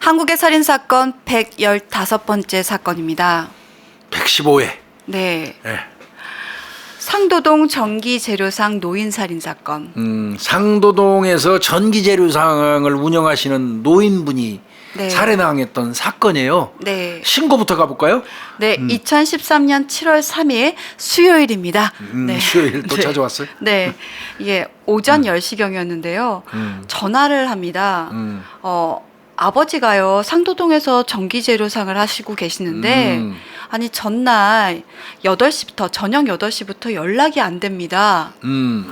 한국의 살인사건 115번째 사건입니다. 115회. 네. 네. 상도동 전기재료상 노인살인사건. 상도동에서 전기재료상을 운영하시는 노인분이 네. 살해당했던 사건이에요. 네. 신고부터 가볼까요? 네, 2013년 7월 3일 수요일입니다. 네. 수요일 또 네. 찾아왔어요? 네. 이게 오전 10시경이었는데요. 전화를 합니다. 아버지가요, 상도동에서 전기재료상을 하시고 계시는데, 아니, 전날 8시부터, 저녁 8시부터 연락이 안 됩니다.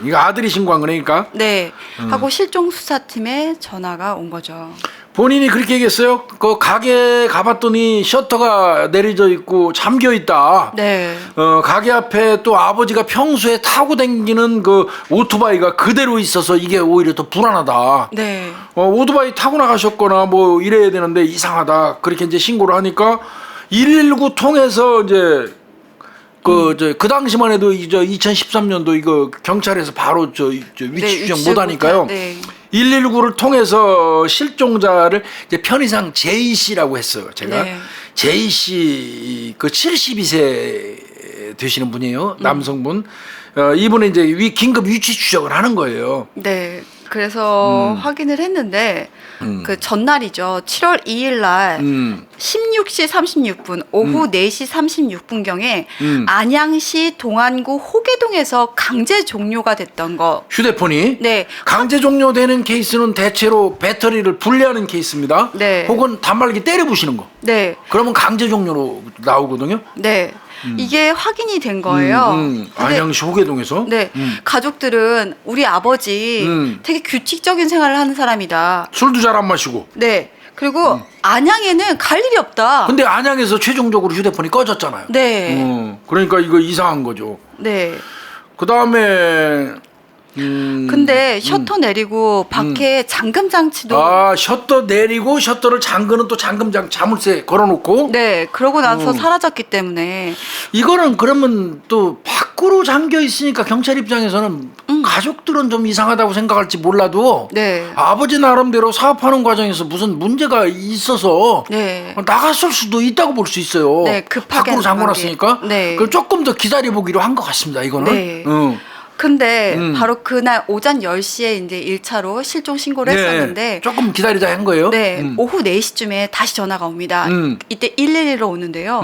이거 아들이 신고한 거니까? 네. 하고 실종수사팀에 전화가 온 거죠. 본인이 그렇게 얘기했어요? 그 가게 가봤더니 셔터가 내려져 있고 잠겨 있다. 네. 가게 앞에 또 아버지가 평소에 타고 다니는 그 오토바이가 그대로 있어서 이게 오히려 더 불안하다. 네. 오토바이 타고 나가셨거나 뭐 이래야 되는데 이상하다. 그렇게 이제 신고를 하니까 119 통해서 이제 그 당시만 해도 2013년도 이거 경찰에서 바로 위치 추적 못 하니까요. 네. 119를 통해서 실종자를 이제 편의상 제이 씨라고 했어요. 제가 네. 제이 씨 그 72세 되시는 분이에요. 남성분. 이분은 이제 긴급 위치 추적을 하는 거예요. 네. 그래서 확인을 했는데 그 전날이죠. 7월 2일 날 16시 36분 오후 4시 36분경에 안양시 동안구 호계동에서 강제 종료가 됐던 거. 휴대폰이 네. 강제 종료되는 케이스는 대체로 배터리를 분리하는 케이스입니다. 네. 혹은 단말기 때려 부시는 거. 네. 그러면 강제 종료로 나오거든요. 네. 이게 확인이 된 거예요. 근데 안양시 호계동에서. 네. 가족들은 우리 아버지 되게 규칙적인 생활을 하는 사람이다. 술도 잘 안 마시고. 네. 그리고 안양에는 갈 일이 없다. 근데 안양에서 최종적으로 휴대폰이 꺼졌잖아요. 네. 그러니까 이거 이상한 거죠. 네. 그 다음에 근데 셔터 내리고 밖에 잠금 장치도 셔터 내리고 셔터를 잠그는 또 잠금장 자물쇠 걸어놓고. 네, 그러고 나서 사라졌기 때문에 이거는 그러면 또 밖으로 잠겨 있으니까 경찰 입장에서는 가족들은 좀 이상하다고 생각할지 몰라도 네. 아버지 나름대로 사업하는 과정에서 무슨 문제가 있어서 네. 나갔을 수도 있다고 볼 수 있어요. 네, 급하게 밖으로 잠궈놨으니까. 네. 그럼 조금 더 기다려보기로 한 것 같습니다. 이거는. 네. 근데 바로 그날 오전 10시에 이제 1차로 실종 신고를 했었는데 조금 기다리자 한 거예요. 네, 오후 4시쯤에 다시 전화가 옵니다. 이때 111로 오는데요.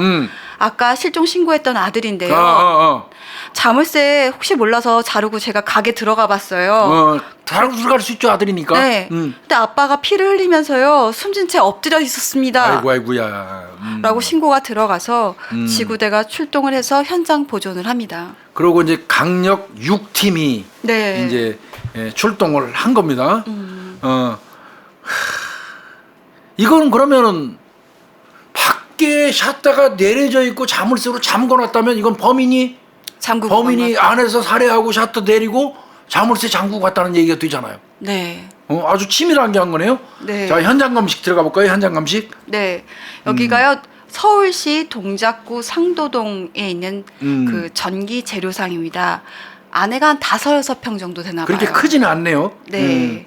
아까 실종 신고했던 아들인데요. 자물쇠 혹시 몰라서 자르고 제가 가게 들어가 봤어요. 자르고 들어갈 수 있죠, 아들이니까. 네. 근데 아빠가 피를 흘리면서요, 숨진 채 엎드려 있었습니다. 아이고야. 라고 신고가 들어가서 지구대가 출동을 해서 현장 보존을 합니다. 그리고 이제 강력 6팀이 네. 이제 출동을 한 겁니다. 이거는 그러면은 밖에 샷다가 내려져 있고 자물쇠로 잠궈놨다면 이건 범인이 안에서 살해하고 샷다 내리고 자물쇠 잠그고 갔다는 얘기가 되잖아요. 네. 아주 치밀하게 한 거네요. 네. 자, 현장 감식 들어가 볼까요? 현장 감식. 네. 여기가요, 서울시 동작구 상도동에 있는 그 전기 재료상입니다. 안에가 한 5-6평 정도 되나 봐요. 그렇게 크지는 않네요. 네.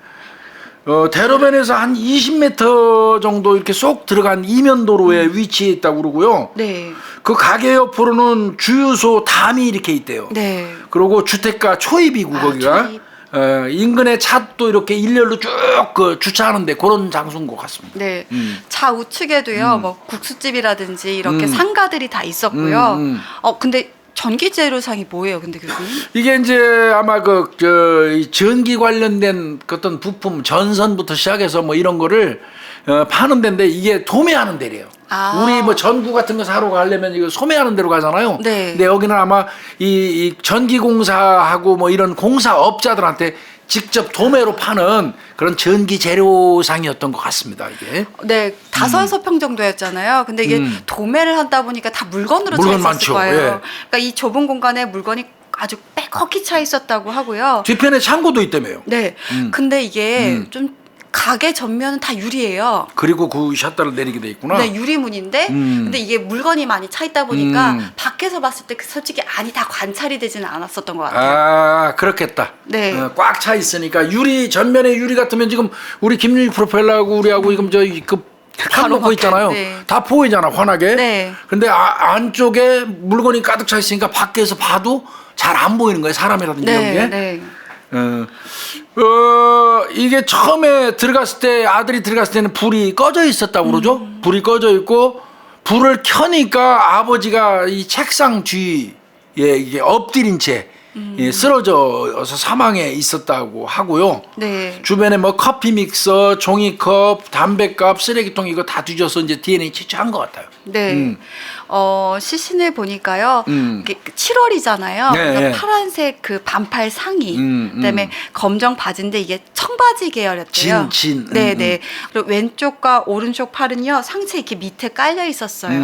대로변에서 한 20m 정도 이렇게 쏙 들어간 이면도로에 위치해 있다고 그러고요. 네. 그 가게 옆으로는 주유소 담이 이렇게 있대요. 네. 그리고 주택가 초입이고 거기가 초입. 인근에 차도 이렇게 일렬로 쭉 주차하는데 그런 장소인 것 같습니다. 네. 차 우측에도요, 뭐 국수집이라든지 이렇게 상가들이 다 있었고요. 근데 전기재료상이 뭐예요, 근데 교수님? 이게 이제 아마 이 전기 관련된 어떤 부품 전선부터 시작해서 뭐 이런 거를 파는 데인데 이게 도매하는 데래요. 우리 뭐 전구 같은 거 사러 가려면 이거 소매하는 데로 가잖아요. 네. 근데 여기는 아마 이 전기공사하고 뭐 이런 공사업자들한테 직접 도매로 파는 그런 전기 재료상이었던 것 같습니다. 이게. 네, 5-6평 정도였잖아요. 근데 이게 도매를 하다 보니까 다 물건으로 차 있었을 많죠. 거예요. 예. 그러니까 이 좁은 공간에 물건이 아주 빼곡히 차 있었다고 하고요. 뒤편에 창고도 있다며요. 네, 근데 이게 좀 가게 전면은 다 유리예요. 그리고 그 샷다를 내리게 돼 있구나. 네, 유리문인데 근데 이게 물건이 많이 차 있다 보니까 밖에서 봤을 때 솔직히 안이 다 관찰이 되지는 않았었던 것 같아요. 그렇겠다. 네. 꽉 차 있으니까 유리 전면에 유리 같으면 지금 우리 김윤희 프로펠러하고 우리하고 지금 그 팔 놓고 있잖아요. 네. 다 보이잖아, 환하게. 네. 근데 안쪽에 물건이 가득 차 있으니까 밖에서 봐도 잘 안 보이는 거예요. 사람이라든지 이런 게. 네. 이게 처음에 들어갔을 때 아들이 들어갔을 때는 불이 꺼져 있었다고 그러죠. 불이 꺼져 있고 불을 켜니까 아버지가 이 책상 뒤에 이게 엎드린 채 쓰러져서 사망해 있었다고 하고요. 네. 주변에 뭐 커피 믹서, 종이컵, 담배값, 쓰레기통 이거 다 뒤져서 이제 DNA 채취한 것 같아요. 네. 시신을 보니까요. 이게 7월이잖아요. 네, 그래서 네. 파란색 그 반팔 상의, 그다음에 검정 바지인데 이게 청바지 계열이었대요. 진. 네네. 그리고 왼쪽과 오른쪽 팔은요 상체 이렇게 밑에 깔려 있었어요.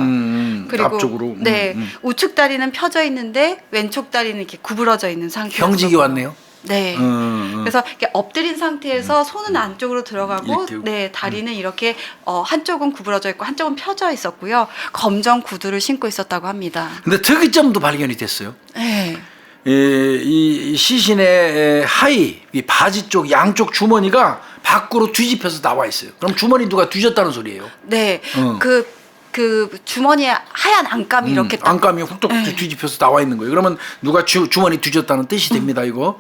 그리고 앞쪽으로. 네, 우측 다리는 펴져 있는데 왼쪽 다리는 이렇게 구부러져 있는 상태였어요. 형직이 왔네요. 네. 그래서 이렇게 엎드린 상태에서 손은 안쪽으로 들어가고, 이렇게. 네, 다리는 이렇게 한쪽은 구부러져 있고 한쪽은 펴져 있었고요. 검정 구두를 신고 있었다고 합니다. 근데 특이점도 발견이 됐어요. 네. 이 시신의 하의, 이 바지 쪽 양쪽 주머니가 밖으로 뒤집혀서 나와 있어요. 그럼 주머니 누가 뒤졌다는 소리예요. 네. 그 주머니에 하얀 안감이 이렇게 딱. 안감이 훅 뒤집혀서 나와 있는 거예요. 그러면 누가 주머니 뒤졌다는 뜻이 됩니다. 이거.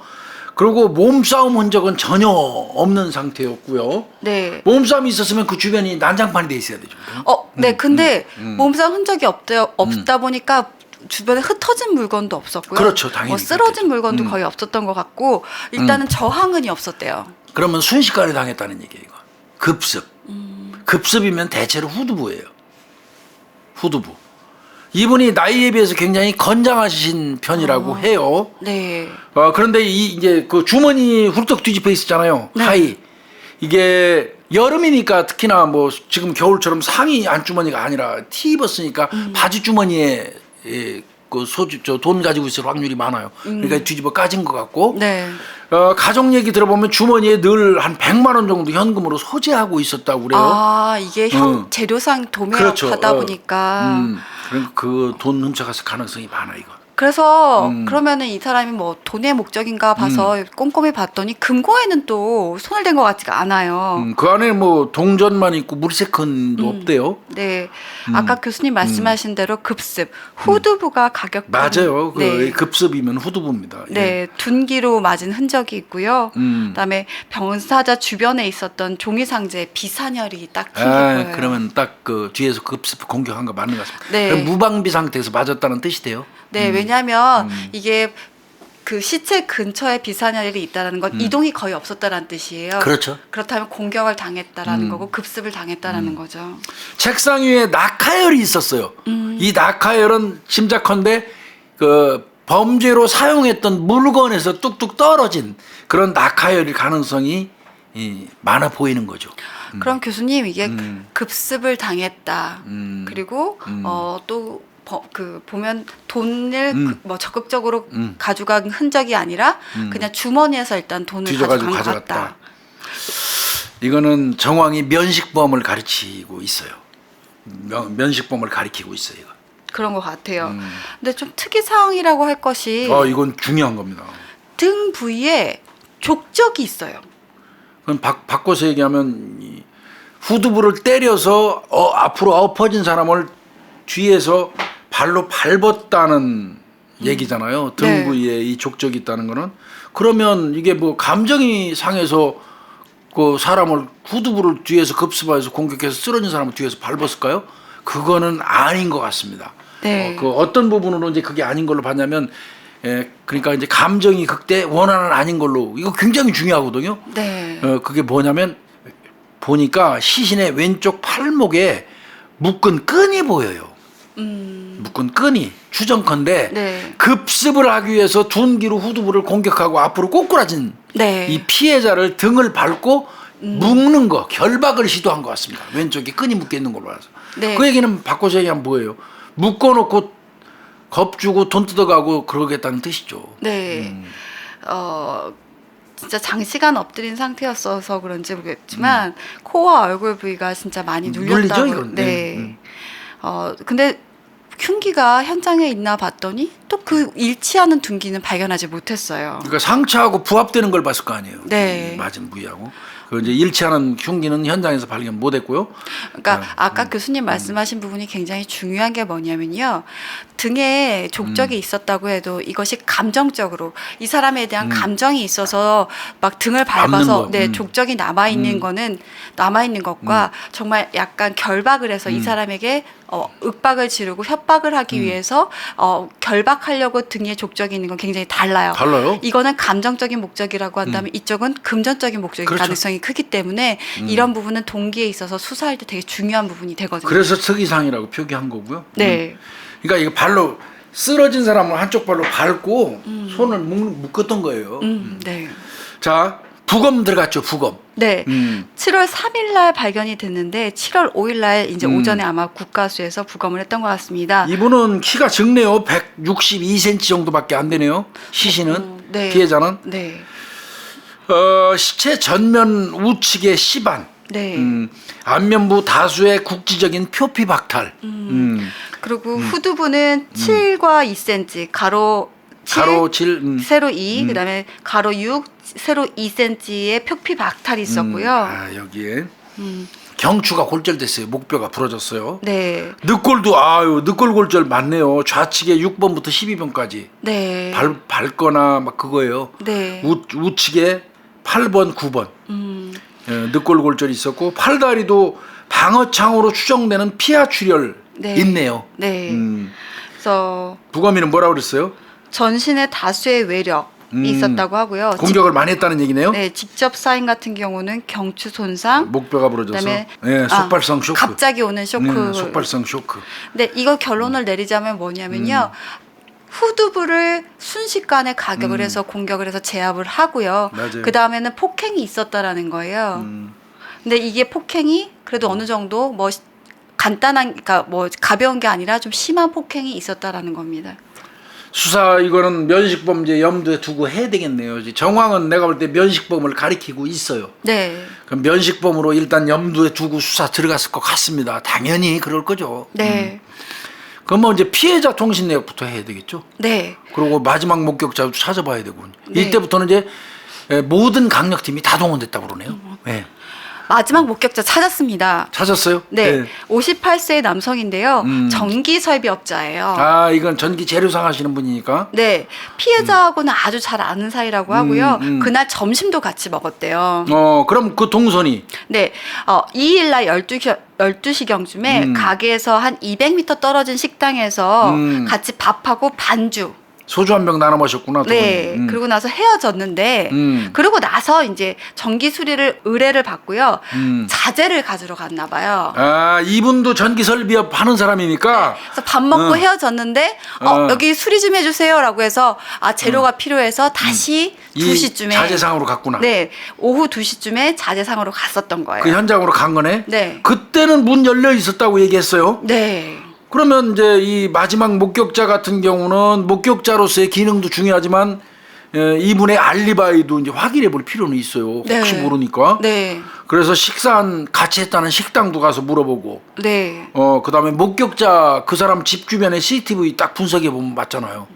그리고 몸싸움 흔적은 전혀 없는 상태였고요. 네. 몸싸움이 있었으면 그 주변이 난장판이 돼 있어야 되죠. 네. 근데 몸싸움 흔적이 없다 보니까 주변에 흩어진 물건도 없었고요. 그렇죠, 당연히 뭐 쓰러진 그렇겠죠. 물건도 거의 없었던 것 같고 일단은 저항은이 없었대요. 그러면 순식간에 당했다는 얘기예요. 이거. 급습. 급습이면 대체로 후두부예요. 후두부. 이분이 나이에 비해서 굉장히 건장하신 편이라고 해요. 네. 그런데 이제 그 주머니 훌떡 뒤집혀 있었잖아요. 네. 하의. 이게 여름이니까 특히나 뭐 지금 겨울처럼 상의 안주머니가 아니라 티 입었으니까 바지 주머니에 그 돈 가지고 있을 확률이 많아요. 그러니까 뒤집어 까진 것 같고. 네. 가족 얘기 들어보면 주머니에 늘 한 100만 원 정도 현금으로 소지하고 있었다고 그래요. 아, 이게 재료상 도매하다 그렇죠. 보니까. 그러니까 그 돈 훔쳐갔을 가능성이 많아 이거. 그래서 그러면은 이 사람이 뭐 돈의 목적인가 봐서 꼼꼼히 봤더니 금고에는 또 손을 댄 것 같지가 않아요. 그 안에 뭐 동전만 있고 물세컨도 없대요. 네. 아까 교수님 말씀하신 대로 급습, 후두부가 가격 맞아요. 그 네. 급습이면 후두부입니다. 예. 네, 둔기로 맞은 흔적이 있고요. 그다음에 병사자 주변에 있었던 종이 상자에 비산혈이 딱 보여요. 그러면 딱 그 뒤에서 급습 공격한 거 맞는 것 같습니다. 네. 그럼 무방비 상태에서 맞았다는 뜻이 돼요. 네, 왜냐하면 이게 그 시체 근처에 비산혈이 있다는 건 이동이 거의 없었다는 뜻이에요. 그렇죠. 그렇다면 공격을 당했다라는 거고 급습을 당했다라는 거죠. 책상 위에 낙하열이 있었어요. 이 낙하열은 짐작컨대 그 범죄로 사용했던 물건에서 뚝뚝 떨어진 그런 낙하열일 가능성이 많아 보이는 거죠. 그럼 교수님 이게 급습을 당했다. 그리고 또 보면 돈을 뭐 적극적으로 가져간 흔적이 아니라 그냥 주머니에서 일단 돈을 뒤져가지고 가져간 것 가져갔다. 같다. 이거는 정황이 면식범을 가르치고 있어요. 면식범을 가리키고 있어요. 이거. 그런 것 같아요. 근데 좀 특이 사항이라고 할 것이 이건 중요한 겁니다. 등 부위에 족적이 있어요. 그럼 바꿔서 얘기하면 이 후두부를 때려서 앞으로 엎어진 사람을 뒤에서 발로 밟았다는 얘기잖아요. 등 네. 부위에 이 족적이 있다는 거는. 그러면 이게 뭐 감정이 상해서 그 사람을 후두부를 뒤에서 급습해서 공격해서 쓰러진 사람을 뒤에서 밟았을까요? 그거는 아닌 것 같습니다. 네. 그 어떤 부분으로 이제 그게 아닌 걸로 봤냐면 그러니까 이제 감정이 극대 원한은 아닌 걸로 이거 굉장히 중요하거든요. 네. 그게 뭐냐면 보니까 시신의 왼쪽 팔목에 묶은 끈이 보여요. 묶은 끈이 추정컨대 네. 급습을 하기 위해서 둔기로 후두부를 공격하고 앞으로 꼬꾸라진 네. 이 피해자를 등을 밟고 묶는 거 결박을 시도한 것 같습니다. 왼쪽에 끈이 묶여 있는 걸로 알아서. 네. 그 얘기는 바꿔서 얘기하면 뭐예요? 묶어놓고 겁주고 돈 뜯어가고 그러겠다는 뜻이죠. 네. 진짜 장시간 엎드린 상태였어서 그런지 모르겠지만 코와 얼굴 부위가 진짜 많이 눌렸다고. 눌리죠, 이건? 네. 근데 흉기가 현장에 있나 봤더니 또 그 일치하는 둔기는 발견하지 못했어요. 그러니까 상처하고 부합되는 걸 봤을 거 아니에요. 네. 이 맞은 부위하고. 그 이제 일치하는 흉기는 현장에서 발견 못했고요. 그러니까 아까 교수님 말씀하신 부분이 굉장히 중요한 게 뭐냐면요. 등에 족적이 있었다고 해도 이것이 감정적으로 이 사람에 대한 감정이 있어서 막 등을 밟아서 거. 네, 족적이 남아 있는 거는 남아 있는 것과 정말 약간 결박을 해서 이 사람에게 윽박을 지르고 협박을 하기 위해서 결박하려고 등에 족적이 있는 건 굉장히 달라요. 달라요? 이거는 감정적인 목적이라고 한다면 이쪽은 금전적인 목적일 그렇죠. 가능성이 크기 때문에 이런 부분은 동기에 있어서 수사할 때 되게 중요한 부분이 되거든요. 그래서 특이상이라고 표기한 거고요. 네. 그러니까 이거 발로 쓰러진 사람은 한쪽 발로 밟고 손을 묶었던 거예요. 네. 자, 부검 들어갔죠. 부검. 네. 7월 3일 날 발견이 됐는데 7월 5일 날 이제 오전에 아마 국가수에서 부검을 했던 것 같습니다. 이분은 키가 적네요. 162cm 정도밖에 안 되네요. 시신은 네. 피해자는 네. 시체 전면 우측에 시반. 네. 안면부 다수의 국지적인 표피 박탈. 그리고 후두부는 7과 2cm, 가로 7, 가로 7. 세로 2, 그다음에 가로 6, 세로 2cm의 표피 박탈이 있었고요. 아, 여기에 경추가 골절됐어요. 목뼈가 부러졌어요. 네. 늑골도 늑골 골절 많네요. 좌측에 6번부터 12번까지 네. 밟거나 막 그거예요. 네. 우측에 8번, 9번. 늑골 골절이 있었고 팔다리도 방어창으로 추정되는 피하 출혈 네. 있네요. 네. 그래서 부검이는 뭐라고 그랬어요? 전신에 다수의 외력이 있었다고 하고요. 공격을 많이 했다는 얘기네요. 네, 직접 사인 같은 경우는 경추 손상, 목뼈가 부러져서 그다음에 속발성 쇼크. 갑자기 오는 쇼크. 속발성 쇼크. 근데 이거 결론을 내리자면 뭐냐면요. 후두부를 순식간에 가격을 해서 공격을 해서 제압을 하고요. 맞아요. 그 다음에는 폭행이 있었다라는 거예요. 근데 이게 폭행이 그래도 어느 정도 뭐 간단한, 그러니까 뭐 가벼운 게 아니라 좀 심한 폭행이 있었다라는 겁니다. 수사 이거는 면식범죄 염두에 두고 해야 되겠네요. 정황은 내가 볼 때 면식범을 가리키고 있어요. 네. 그럼 면식범으로 일단 염두에 두고 수사 들어갔을 것 같습니다. 당연히 그럴 거죠. 네. 그럼 뭐 이제 피해자 통신 내역부터 해야 되겠죠. 네. 그리고 마지막 목격자도 찾아봐야 되고. 네. 이때부터는 이제 모든 강력팀이 다 동원됐다고 그러네요. 네. 마지막 목격자 찾았습니다. 찾았어요? 네. 58세 남성인데요. 전기 설비업자예요. 아, 이건 전기 재료상 하시는 분이니까. 네. 피해자하고는 아주 잘 아는 사이라고 하고요. 그날 점심도 같이 먹었대요. 그럼 그 동선이 네. 2일 날 12시경쯤에 가게에서 한 200m 떨어진 식당에서 같이 밥하고 반주. 소주 한 병 나눠 마셨구나. 두 네. 분이. 그러고 나서 헤어졌는데, 그러고 나서 이제 전기 수리를 의뢰를 받고요. 자재를 가지러 갔나 봐요. 아, 이분도 전기 설비업 하는 사람이니까. 그래서 밥 먹고 헤어졌는데, 여기 수리 좀 해주세요라고 해서, 재료가 필요해서 다시 이 2시쯤에. 자재상으로 갔구나. 네. 오후 2시쯤에 자재상으로 갔었던 거예요. 그 현장으로 간 거네. 네. 그때는 문 열려 있었다고 얘기했어요. 네. 그러면 이제 이 마지막 목격자 같은 경우는 목격자로서의 기능도 중요하지만 이분의 알리바이도 이제 확인해 볼 필요는 있어요. 혹시 네. 모르니까. 네. 그래서 식사한 같이 했다는 식당도 가서 물어보고. 네. 그다음에 목격자 그 사람 집 주변에 CCTV 딱 분석해 보면 맞잖아요.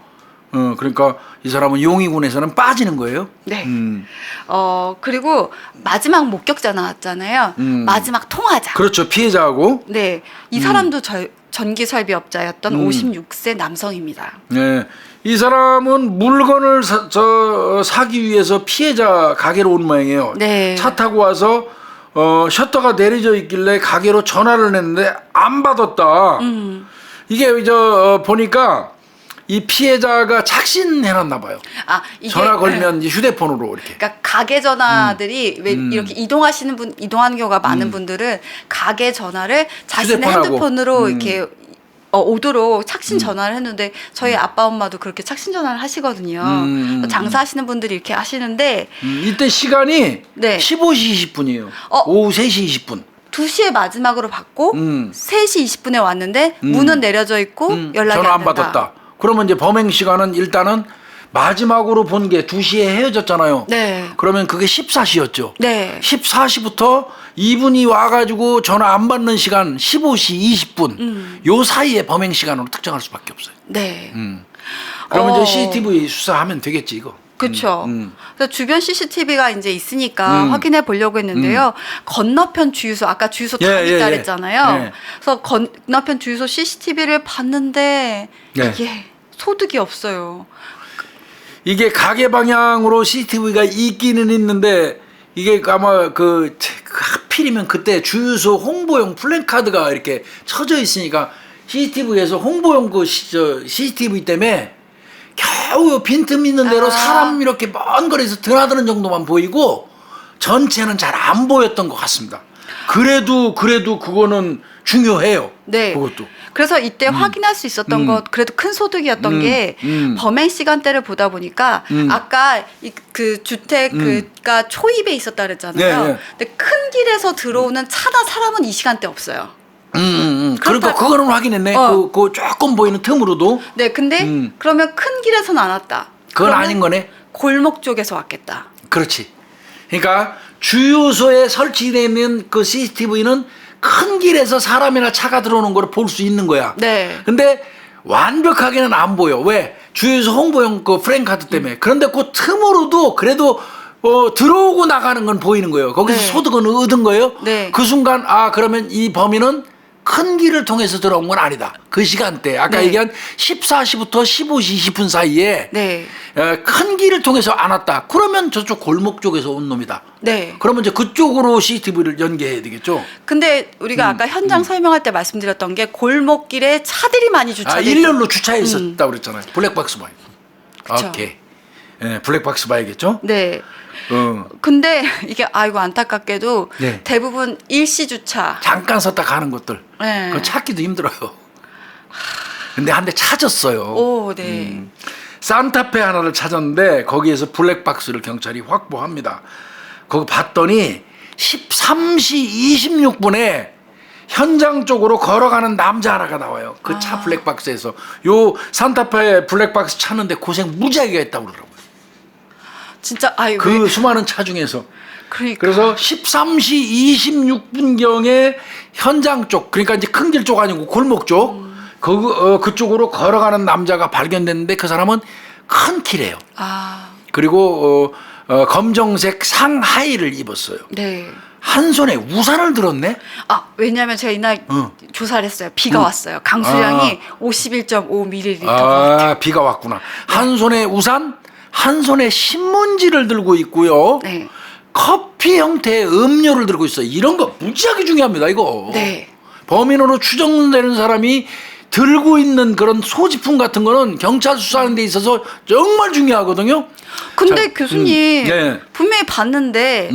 그러니까 이 사람은 용의군에서는 빠지는 거예요. 네. 그리고 마지막 목격자 나왔잖아요. 마지막 통화자. 그렇죠. 피해자하고. 네. 이 사람도 전기 설비업자였던 56세 남성입니다. 네. 이 사람은 물건을 사기 위해서 피해자 가게로 온 모양이에요. 네. 차 타고 와서 셔터가 내려져 있길래 가게로 전화를 했는데 안 받았다. 이게 보니까 이 피해자가 착신해놨나 봐요. 이게 전화 걸면 이제 휴대폰으로 이렇게. 그러니까 가게 전화들이 왜 이렇게 이동하는 경우가 많은 분들은 가게 전화를 자신의 휴대폰하고. 핸드폰으로 이렇게 오도록 착신 전화를 했는데 저희 아빠 엄마도 그렇게 착신 전화를 하시거든요. 장사하시는 분들이 이렇게 하시는데 이때 시간이 네. 15시 20분이에요. 오후 3시 20분. 2시에 마지막으로 받고 3시 20분에 왔는데 문은 내려져 있고 연락이 전화 안 안 된다. 받았다. 그러면 이제 범행 시간은 일단은 마지막으로 본 게 2시에 헤어졌잖아요. 네. 그러면 그게 14시였죠. 네. 14시부터 이분이 와가지고 전화 안 받는 시간 15시 20분 요 사이에 범행 시간으로 특정할 수밖에 없어요. 네. 그러면 이제 CCTV 수사하면 되겠지 이거. 그렇죠. 그래서 주변 CCTV가 이제 있으니까 확인해 보려고 했는데요. 건너편 주유소 아까 주유소 다 있다 그랬잖아요. 그래서 건너편 주유소 CCTV를 봤는데 이게 소득이 없어요. 이게 가게 방향으로 CCTV가 있기는 있는데 이게 아마 하필이면 그때 주유소 홍보용 플랜카드가 이렇게 쳐져 있으니까 CCTV에서 홍보용 CCTV 때문에 겨우 빈틈 있는 대로 사람 이렇게 먼 거리에서 드나드는 정도만 보이고 전체는 잘 안 보였던 것 같습니다. 그래도 그거는 중요해요. 네. 그것도. 그래서 이때 확인할 수 있었던 것 그래도 큰 소득이었던 게 범행 시간대를 보다 보니까 아까 그 주택 그가 초입에 있었다 그랬잖아요. 근데 큰 길에서 들어오는 차나 사람은 이 시간대 없어요. 그러니까 그거는 확인했네. 그 조금 보이는 틈으로도. 네, 근데 그러면 큰 길에서는 안 왔다. 그건 아닌 거네. 골목 쪽에서 왔겠다. 그렇지. 그러니까 주유소에 설치되는 그 CCTV는 큰 길에서 사람이나 차가 들어오는 걸 볼 수 있는 거야. 네. 근데 완벽하게는 안 보여. 왜? 주유소 홍보용 그 프레임카드 때문에. 그런데 그 틈으로도 그래도 들어오고 나가는 건 보이는 거예요. 거기서 소득은 얻은 거예요. 네. 그 순간 그러면 이 범인은 큰 길을 통해서 들어온 건 아니다. 그 시간대 아까 얘기한 14시부터 15시 20분 사이에 큰 길을 통해서 안 왔다. 그러면 저쪽 골목 쪽에서 온 놈이다. 네. 그러면 이제 그쪽으로 CCTV를 연계해야 되겠죠. 근데 우리가 아까 현장 설명할 때 말씀드렸던 게 골목길에 차들이 많이 주차돼. 일렬로 주차해 있었다 그랬잖아요. 블랙박스 봐요. 오케이. 블랙박스 봐야겠죠. 네. 근데 이게 아이고 안타깝게도 대부분 일시 주차. 잠깐 섰다 가는 것들. 그거 찾기도 힘들어요. 근데 한 대 찾았어요. 오, 네. 산타페 하나를 찾았는데 거기에서 블랙박스를 경찰이 확보합니다. 거기 봤더니 13시 26분에 현장 쪽으로 걸어가는 남자 하나가 나와요. 그 차 블랙박스에서. 요 산타페 블랙박스 찾는데 고생 무지하게 했다고 그러더라고요. 진짜 그 수많은 차 중에서. 그러니까. 그래서 13시 26분경에 현장 쪽, 그러니까 이제 큰 길 쪽 아니고 골목 쪽, 그쪽으로 걸어가는 남자가 발견됐는데 그 사람은 큰 키래요. 그리고 검정색 상하의를 입었어요. 네. 한 손에 우산을 들었네. 왜냐하면 제가 이날 조사를 했어요. 비가 왔어요. 강수량이 51.5ml. 비가 왔구나. 한 손에 우산, 한 손에 신문지를 들고 있고요. 네. 커피 형태의 음료를 들고 있어요. 이런 거 무지하게 중요합니다. 이거. 네. 범인으로 추정되는 사람이 들고 있는 그런 소지품 같은 거는 경찰 수사하는 데 있어서 정말 중요하거든요. 근데 교수님 분명히 봤는데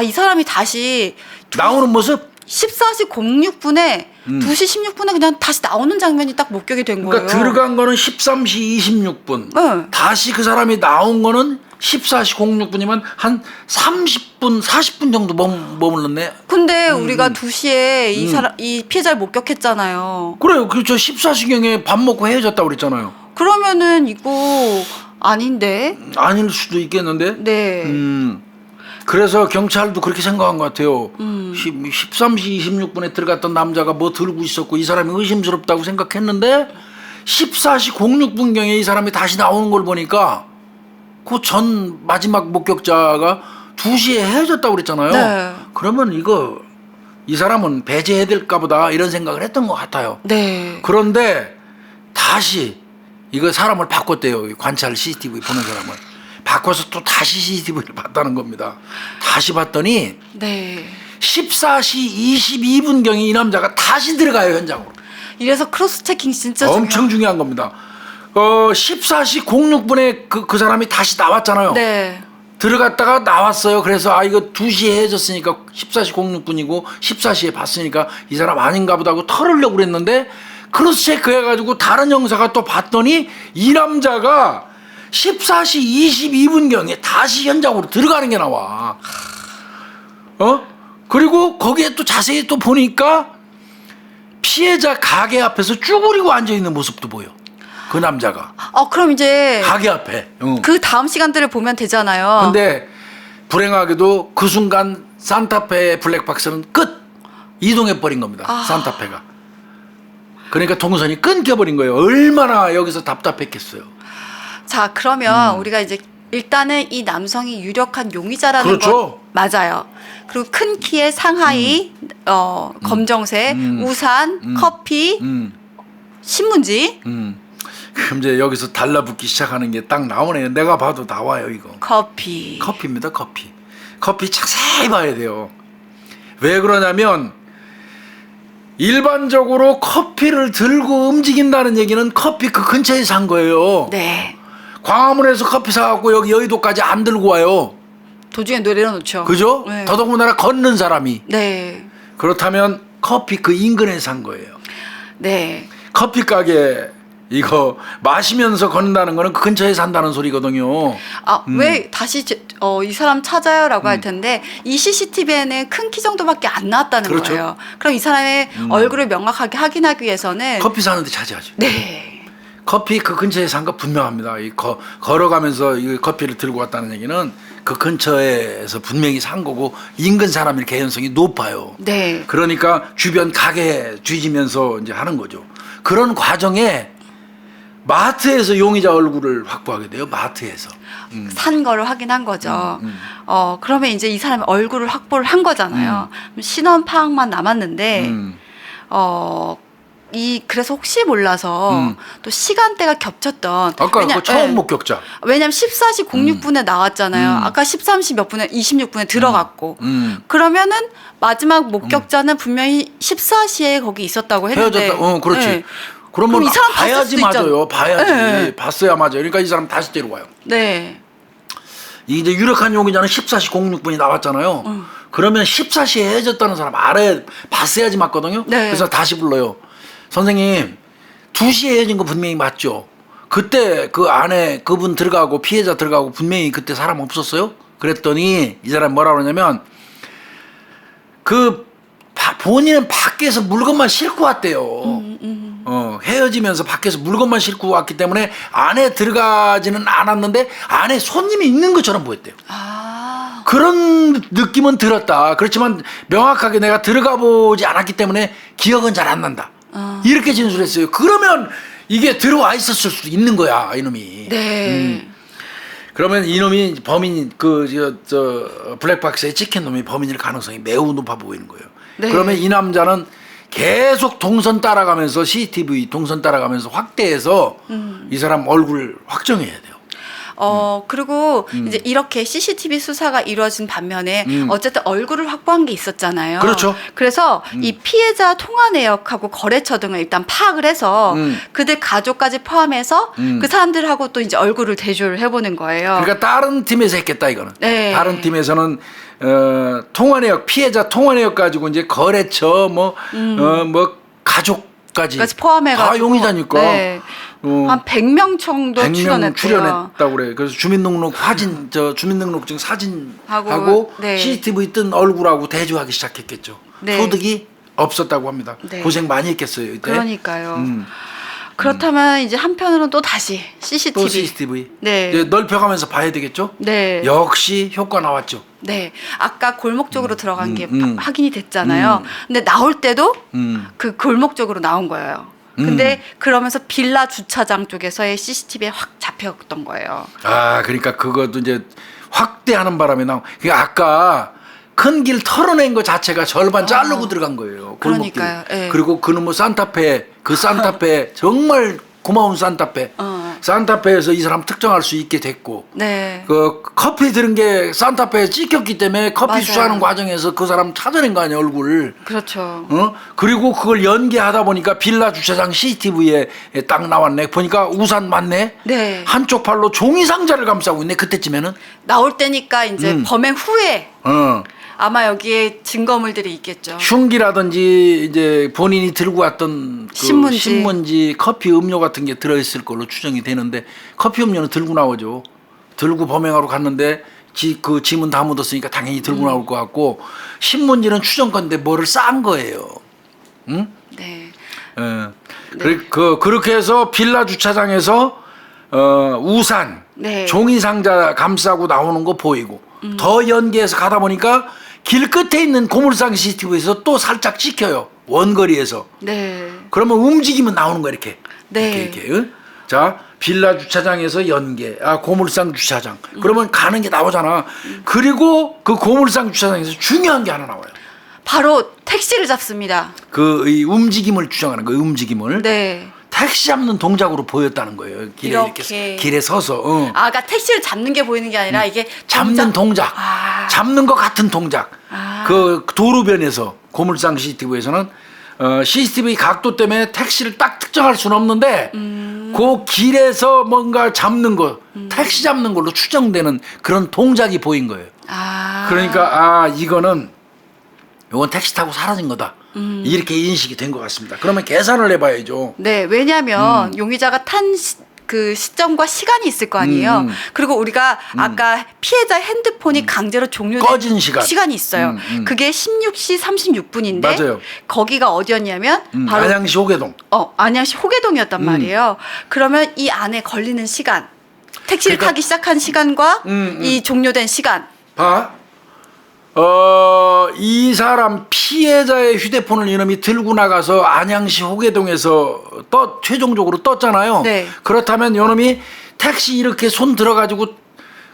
이 사람이 다시 나오는 모습 14시 06분에 2시 16분에 그냥 다시 나오는 장면이 딱 목격이 된 거예요. 그러니까 들어간 거는 13시 26분. 다시 그 사람이 나온 거는 14시 06분이면 한 30분, 40분 정도 머물렀네. 근데 우리가 2시에 이 피해자를 목격했잖아요. 그래요. 그렇죠. 14시경에 밥 먹고 헤어졌다고 그랬잖아요. 그러면은 이거 아닌데? 아닐 수도 있겠는데. 네. 그래서 경찰도 그렇게 생각한 것 같아요. 13시 26분에 들어갔던 남자가 뭐 들고 있었고 이 사람이 의심스럽다고 생각했는데 14시 06분경에 이 사람이 다시 나오는 걸 보니까 그 전 마지막 목격자가 2시에 헤어졌다고 그랬잖아요. 네. 그러면 이 사람은 배제해야 될까 보다 이런 생각을 했던 것 같아요. 네. 그런데 다시 이거 사람을 바꿨대요. 관찰 CCTV 보는 사람을. 바꿔서 또 다시 CCTV를 봤다는 겁니다. 다시 봤더니 14시 22분경에 이 남자가 다시 들어가요, 현장으로. 이래서 크로스 체킹 진짜 엄청 중요한 겁니다. 14시 06분에 그 사람이 다시 나왔잖아요. 네. 들어갔다가 나왔어요. 그래서 이거 2시에 헤어졌으니까 14시 06분이고 14시에 봤으니까 이 사람 아닌가 보다 하고 털으려고 그랬는데 크로스 체크 해가지고 다른 형사가 또 봤더니 이 남자가 14시 22분경에 다시 현장으로 들어가는 게 나와. 그리고 거기에 또 자세히 또 보니까 피해자 가게 앞에서 쭈그리고 앉아있는 모습도 보여. 그 남자가. 그럼 이제 가게 앞에. 그 다음 시간들을 보면 되잖아요. 근데 불행하게도 그 순간 산타페 블랙박스는 끝. 이동해버린 겁니다. 산타페가. 그러니까 동선이 끊겨버린 거예요. 얼마나 여기서 답답했겠어요. 자, 그러면 우리가 이제 일단은 이 남성이 유력한 용의자라는 그렇죠. 건 맞아요. 그리고 큰 키에 상하이, 검정색, 우산, 커피, 신문지. 그럼 이제 여기서 달라붙기 시작하는 게 딱 나오네요. 내가 봐도 나와요 이거. 커피. 커피입니다. 커피. 커피 자세히 봐야 돼요. 왜 그러냐면 일반적으로 커피를 들고 움직인다는 얘기는 커피 그 근처에 산 거예요. 네. 광화문에서 커피 사갖고 여기 여의도까지 안 들고 와요. 도중에 내려놓죠. 그죠? 네. 더더군다나 걷는 사람이. 네. 그렇다면 커피 그 인근에 산 거예요. 네. 커피 가게 이거 마시면서 걷는다는 거는 그 근처에 산다는 소리거든요. 왜 다시 이 사람 찾아요라고 할 텐데 이 CCTV에는 큰 키 정도밖에 안 나왔다는 그렇죠. 거예요. 그럼 이 사람의 얼굴을 명확하게 확인하기 위해서는 커피 사는데 찾아야죠. 네. 커피 그 근처에 산 거 분명합니다. 걸어가면서 이 커피를 들고 왔다는 얘기는 그 근처에서 분명히 산 거고 인근 사람일 개연성이 높아요. 네. 그러니까 주변 가게 뒤지면서 이제 하는 거죠. 그런 과정에 마트에서 용의자 얼굴을 확보하게 돼요. 마트에서. 산 거를 확인한 거죠. 그러면 이제 이 사람의 얼굴을 확보를 한 거잖아요. 신원 파악만 남았는데 그래서 혹시 몰라서 또 시간대가 겹쳤던 아까 그 처음 목격자. 왜냐면 14시 06분에 나왔잖아요. 아까 13시 몇 분에 26분에 들어갔고 그러면은 마지막 목격자는 분명히 14시에 거기 있었다고 했는데 헤어졌다. 그렇지. 네. 그러면 이 사람 봐야지 봤을 수도 맞아요. 봐야지. 네. 봤어야 맞아요. 그러니까 이 사람 다시 데려와요. 네. 이제 유력한 용의자는 14시 06분이 나왔잖아요. 그러면 14시에 헤어졌다는 사람 알아야 봤어야지 맞거든요. 네. 그래서 다시 불러요. 선생님 2시에 헤어진 거 분명히 맞죠? 그때 그 안에 그분 들어가고 피해자 들어가고 분명히 그때 사람 없었어요? 그랬더니 이 사람 뭐라 그러냐면 본인은 밖에서 물건만 싣고 왔대요. 헤어지면서 밖에서 물건만 싣고 왔기 때문에 안에 들어가지는 않았는데 안에 손님이 있는 것처럼 보였대요. 그런 느낌은 들었다. 그렇지만 명확하게 내가 들어가 보지 않았기 때문에 기억은 잘 안 난다. 이렇게 진술했어요. 그러면 이게 들어와 있었을 수도 있는 거야, 이놈이. 네. 그러면 이놈이 범인 블랙박스에 찍힌 놈이 범인일 가능성이 매우 높아 보이는 거예요. 네. 그러면 이 남자는 계속 동선 따라가면서 CCTV 동선 따라가면서 확대해서 이 사람 얼굴 확정해야 돼요. 그리고 이제 이렇게 CCTV 수사가 이루어진 반면에 어쨌든 얼굴을 확보한 게 있었잖아요. 그렇죠. 그래서 이 피해자 통화 내역하고 거래처 등을 일단 파악을 해서 그들 가족까지 포함해서 그 사람들하고 또 이제 얼굴을 대조를 해보는 거예요. 그러니까 다른 팀에서 했겠다 이거는. 네. 다른 팀에서는 통화 내역 피해자 통화 내역 가지고 이제 거래처 뭐 가족까지 포함해가지고 다 용의자니까. 네. 한 100명 정도 100명 출연했다고 그래. 그래서 주민등록 사진 주민등록증 사진하고 네. CCTV 뜬 얼굴하고 대조하기 시작했겠죠. 네. 소득이 없었다고 합니다. 네. 고생 많이 했겠어요 이때. 그러니까요. 그렇다면 이제 한편으로는 또 다시 CCTV. 또 CCTV. 네. 이제 넓혀가면서 봐야 되겠죠. 네. 역시 효과 나왔죠. 네. 아까 골목 쪽으로 들어간 게 확인이 됐잖아요. 근데 나올 때도 그 골목 쪽으로 나온 거예요. 근데 그러면서 빌라 주차장 쪽에서의 CCTV에 확 잡혔던 거예요. 그러니까 그것도 이제 확대하는 바람에 그러니까 아까 큰 길 털어낸 거 자체가 절반 자르고 들어간 거예요. 골목길. 그러니까요. 예. 그리고 그는 뭐 산타페 정말 고마운 산타페. 산타페에서 이 사람 특정할 수 있게 됐고. 네. 그 커피 들은 게 산타페에 찍혔기 때문에 커피 맞아요. 수사하는 과정에서 그 사람 찾아낸 거 아니야 얼굴. 그렇죠. 그리고 그걸 연계하다 보니까 빌라 주차장 CCTV에 딱 나왔네. 보니까 우산 맞네. 네. 한쪽 팔로 종이 상자를 감싸고 있네. 그때쯤에는. 나올 때니까 이제 범행 후에 아마 여기에 증거물들이 있겠죠. 흉기라든지 이제 본인이 들고 왔던 그 신문지, 커피 음료 같은 게 들어있을 걸로 추정이 되는데 커피 음료는 들고 나오죠. 들고 범행하러 갔는데 그 짐은 다 묻었으니까 당연히 들고 나올 것 같고 신문지는 추정건데 뭐를 싼 거예요. 응? 네. 그렇게 해서 빌라 주차장에서 우산, 네. 종이 상자 감싸고 나오는 거 보이고 더 연계해서 가다 보니까 길 끝에 있는 고물상 CCTV에서 또 살짝 찍혀요. 원거리에서. 네. 그러면 움직이면 나오는 거야 이렇게. 네. 이렇게. 응? 자 빌라 주차장에서 연계, 고물상 주차장. 그러면 가는 게 나오잖아. 그리고 그 고물상 주차장에서 중요한 게 하나 나와요. 바로 택시를 잡습니다. 이 움직임을 추정하는 거예요. 움직임을. 네. 택시 잡는 동작으로 보였다는 거예요. 길에 이렇게 길에 서서. 그러니까 택시를 잡는 게 보이는 게 아니라 이게 잡는 동작. 잡는 것 같은 동작. 그 도로변에서 고물상 CCTV에서는 CCTV 각도 때문에 택시를 딱 특정할 수는 없는데 그 길에서 뭔가 잡는 거, 택시 잡는 걸로 추정되는 그런 동작이 보인 거예요. 그러니까 이거는 요건 택시 타고 사라진 거다. 이렇게 인식이 된 것 같습니다. 그러면 계산을 해봐야죠. 네, 왜냐하면 용의자가 탄 그 시점과 시간이 있을 거 아니에요. 그리고 우리가 아까 피해자 핸드폰이 강제로 종료된 꺼진 시간이 있어요. 그게 16시 36분인데 맞아요. 거기가 어디였냐면 바로 안양시 호계동. 안양시 호계동이었단 말이에요. 그러면 이 안에 걸리는 시간, 택시를 타기 시작한 시간과 이 종료된 시간. 봐. 이 사람 피해자의 휴대폰을 이놈이 들고 나가서 안양시 호계동에서 최종적으로 떴잖아요. 네. 그렇다면 이놈이 택시 이렇게 손 들어가지고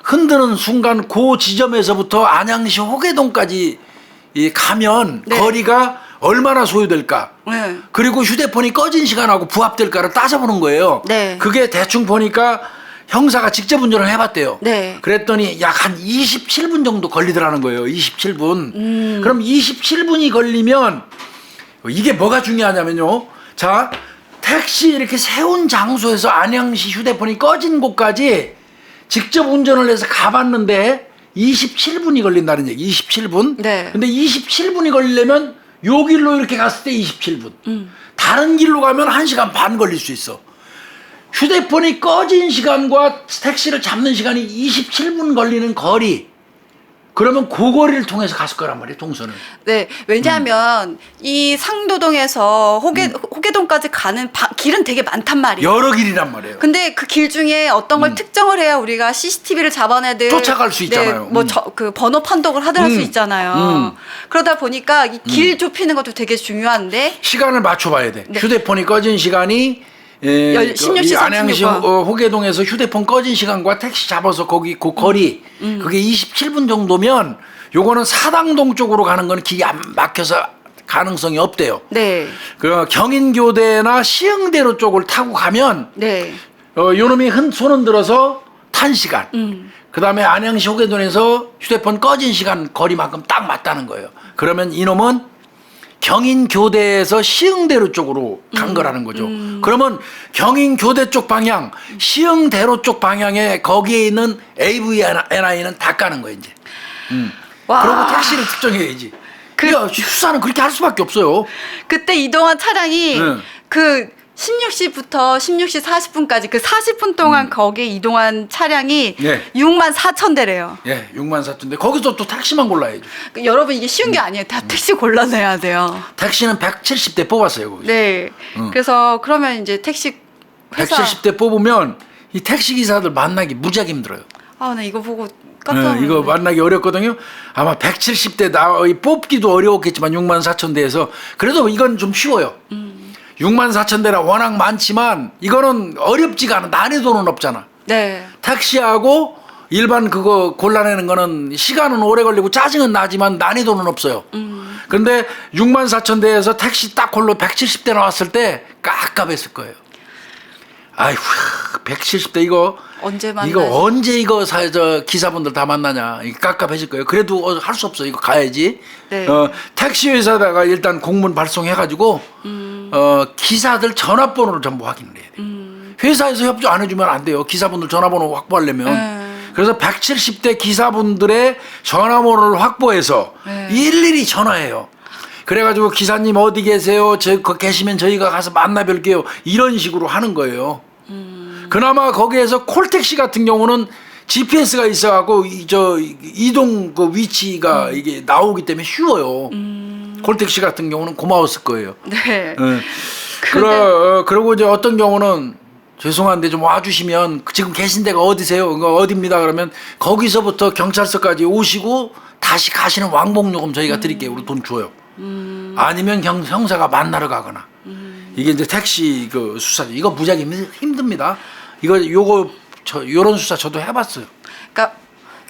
흔드는 순간 그 지점에서부터 안양시 호계동까지 가면 네. 거리가 얼마나 소요될까? 네. 그리고 휴대폰이 꺼진 시간하고 부합될까를 따져보는 거예요. 네. 그게 대충 보니까 형사가 직접 운전을 해봤대요. 네. 그랬더니 약 한 27분 정도 걸리더라는 거예요. 27분. 그럼 27분이 걸리면 이게 뭐가 중요하냐면요. 자, 택시 이렇게 세운 장소에서 안양시 휴대폰이 꺼진 곳까지 직접 운전을 해서 가봤는데 27분이 걸린다는 얘기. 27분. 네. 근데 27분이 걸리려면 요 길로 이렇게 갔을 때 27분. 다른 길로 가면 1시간 반 걸릴 수 있어. 휴대폰이 꺼진 시간과 택시를 잡는 시간이 27분 걸리는 거리. 그러면 그 거리를 통해서 갔을 거란 말이에요, 동선을. 네, 왜냐하면 이 상도동에서 호계동까지 가는 길은 되게 많단 말이에요. 여러 길이란 말이에요. 근데 그 길 중에 어떤 걸 특정을 해야 우리가 CCTV를 잡아내들 쫓아갈 수 있잖아요. 그 번호 판독을 하들 할 수 있잖아요. 그러다 보니까 이 길 좁히는 것도 되게 중요한데 시간을 맞춰봐야 돼. 네. 휴대폰이 꺼진 시간이 16시 안양시 36분. 호계동에서 휴대폰 꺼진 시간과 택시 잡아서 거기 그 거리 그게 27분 정도면 요거는 사당동 쪽으로 가는 건 길이 안 막혀서 가능성이 없대요. 네. 그 경인교대나 시흥대로 쪽을 타고 가면 네. 요놈이 손 흔들어서 탄 시간 그 다음에 안양시 호계동에서 휴대폰 꺼진 시간 거리만큼 딱 맞다는 거예요. 그러면 이놈은 경인교대에서 시흥대로 쪽으로 간 거라는 거죠. 그러면 경인교대 쪽 방향, 시흥대로 쪽 방향에 거기에 있는 AVNI는 다 까는 거예요, 이제. 와. 그리고 택시를 특정해야지. 야, 수사는 그렇게 할 수밖에 없어요. 그때 이동한 차량이 네. 그 16시부터 16시 40분까지 그 40분 동안 거기에 이동한 차량이 네. 6만 4천 대래요. 예, 6만 4천대. 거기서 또 택시만 골라야죠. 여러분 이게 쉬운 게 아니에요. 다 택시 골라내야 돼요. 택시는 170대 뽑았어요, 거기서. 네. 그래서 그러면 이제 택시 회사 170대 뽑으면 이 택시 기사들 만나기 무지하게 힘들어요. 나 이거 보고 깜짝 놀랐네. 이거 만나기 어렵거든요. 아마 170대 뽑기도 어려웠겠지만 6만 4천 대에서 그래도 이건 좀 쉬워요. 6만 4천 대라 워낙 많지만 이거는 어렵지가 않아. 난이도는 없잖아. 네. 택시하고 일반 그거 골라내는 거는 시간은 오래 걸리고 짜증은 나지만 난이도는 없어요. 근데 6만 4천 대에서 택시 딱 홀로 170대 나왔을 때 깝깝했을 거예요. 아이고 170대 이거 언제 만나지? 이거 언제 이거 기사분들 다 만나냐. 이거 깝깝해질 거예요. 그래도 할 수 없어. 이거 가야지. 네. 택시 회사다가 일단 공문 발송해가지고 기사들 전화번호를 전부 확인을 해야 돼. 회사에서 협조 안 해주면 안 돼요. 기사분들 전화번호 확보하려면. 그래서 170대 기사분들의 전화번호를 확보해서 일일이 전화해요. 그래가지고 기사님 어디 계세요? 계시면 저희가 가서 만나 뵐게요. 이런 식으로 하는 거예요. 그나마 거기에서 콜택시 같은 경우는 GPS가 있어갖고 이동 그 위치가 이게 나오기 때문에 쉬워요. 콜택시 같은 경우는 고마웠을 거예요. 네. 그리고 이제 어떤 경우는 죄송한데 좀 와주시면 지금 계신 데가 어디세요? 어디입니다. 그러면 거기서부터 경찰서까지 오시고 다시 가시는 왕복요금 저희가 드릴게요. 우리 돈 줘요. 아니면 형사가 만나러 가거나. 이게 이제 택시 그 수사죠. 이거 무지하게 힘듭니다. 요거 요런 수사 저도 해봤어요. 그러니까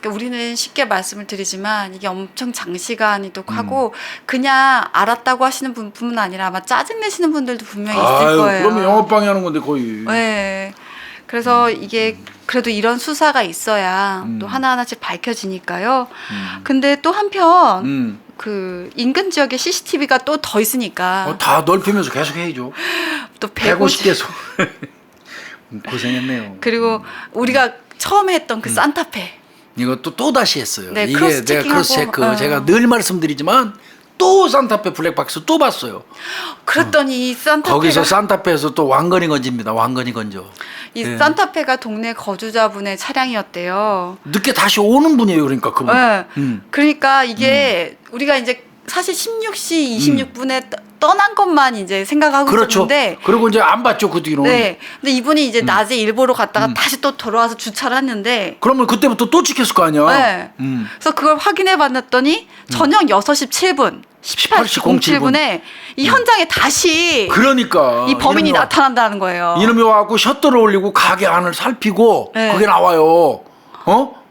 우리는 쉽게 말씀을 드리지만 이게 엄청 장시간이도 하고 그냥 알았다고 하시는 분뿐만 아니라 아마 짜증 내시는 분들도 분명히 있을 거예요. 그러면 영업방해 하는 건데 거의. 네. 그래서 이게 그래도 이런 수사가 있어야 또 하나하나씩 밝혀지니까요. 근데 또 한편 그 인근 지역에 CCTV가 또 더 있으니까 다 넓히면서 계속 해야죠. 또 150개소. 고생했네요. 그리고 우리가 처음에 했던 그 산타페 이것도 또 다시 했어요. 네, 이게 크로스 내가 크로스 체킹하고, 체크 제가 늘 말씀드리지만 또 산타페 블랙박스 또 봤어요. 그랬더니 이 산타페가 거기서 산타페에서 또 왕건이 건집니다. 왕건이 건져. 이 산타페가 동네 거주자분의 차량이었대요. 늦게 다시 오는 분이에요. 그러니까 그분. 네. 그러니까 이게 우리가 이제 사실 16시 26분에 떠난 것만 이제 생각하고 그렇죠. 있었는데 그리고 이제 안 봤죠 그 뒤로는. 네. 근데 이분이 이제 낮에 일보러 갔다가 다시 또 돌아와서 주차를 했는데 그러면 그때부터 또 찍혔을 거 아니야. 네. 그래서 그걸 확인해 봤더니 저녁 6시 7분 18시 07분에 이 현장에 다시 그러니까 이 범인이 이놈이 나타난다는 거예요. 이놈이 와갖고 셔터를 올리고 가게 안을 살피고 네. 그게 나와요.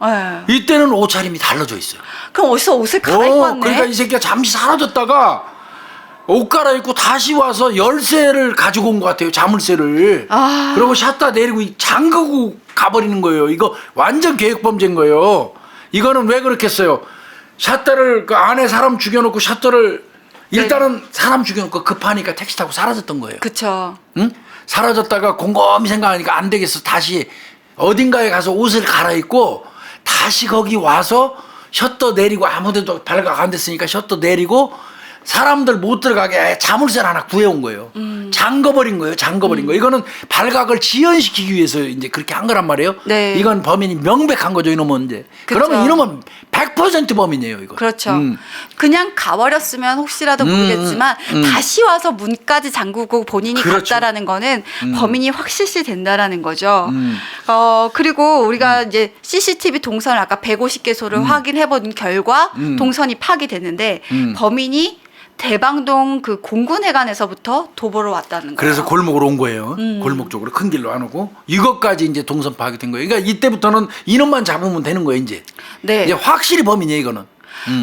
네. 이때는 옷차림이 달라져 있어요. 그럼 어디서 옷을 갈아입고 왔네? 그러니까 이 새끼가 잠시 사라졌다가 옷 갈아입고 다시 와서 열쇠를 가지고 온 것 같아요. 자물쇠를. 그리고 샷다 내리고 잠그고 가버리는 거예요. 이거 완전 계획범죄인 거예요. 이거는 왜 그렇겠어요? 샷다를 그 안에 사람 죽여놓고 샷다를 일단은 사람 죽여놓고 급하니까 택시 타고 사라졌던 거예요. 그쵸. 응? 사라졌다가 곰곰이 생각하니까 안 되겠어. 다시 어딘가에 가서 옷을 갈아입고 다시 거기 와서 셔터 내리고 아무데도 발각 안 됐으니까 셔터 내리고 사람들 못 들어가게 자물쇠를 하나 구해온 거예요. 잠궈버린 거예요. 잠궈버린 거. 이거는 발각을 지연시키기 위해서 이제 그렇게 한 거란 말이에요. 네. 이건 범인이 명백한 거죠. 이놈은 이제. 그쵸. 그러면 이놈은 100% 범인이에요. 이거. 그렇죠. 그냥 가버렸으면 혹시라도 모르겠지만 다시 와서 문까지 잠그고 본인이 그렇죠. 갔다라는 거는 범인이 확실시 된다라는 거죠. 그리고 우리가 이제 CCTV 동선을 아까 150개소를 확인해본 결과 동선이 파악됐는데 범인이 대방동 그 공군회관에서부터 도보로 왔다는 거예요. 그래서 골목으로 온 거예요. 골목 쪽으로 큰 길로 안 오고 이것까지 이제 동선 파악이 된 거예요. 그러니까 이때부터는 이놈만 잡으면 되는 거예요. 이제. 네. 이제 확실히 범인이에요. 이거는.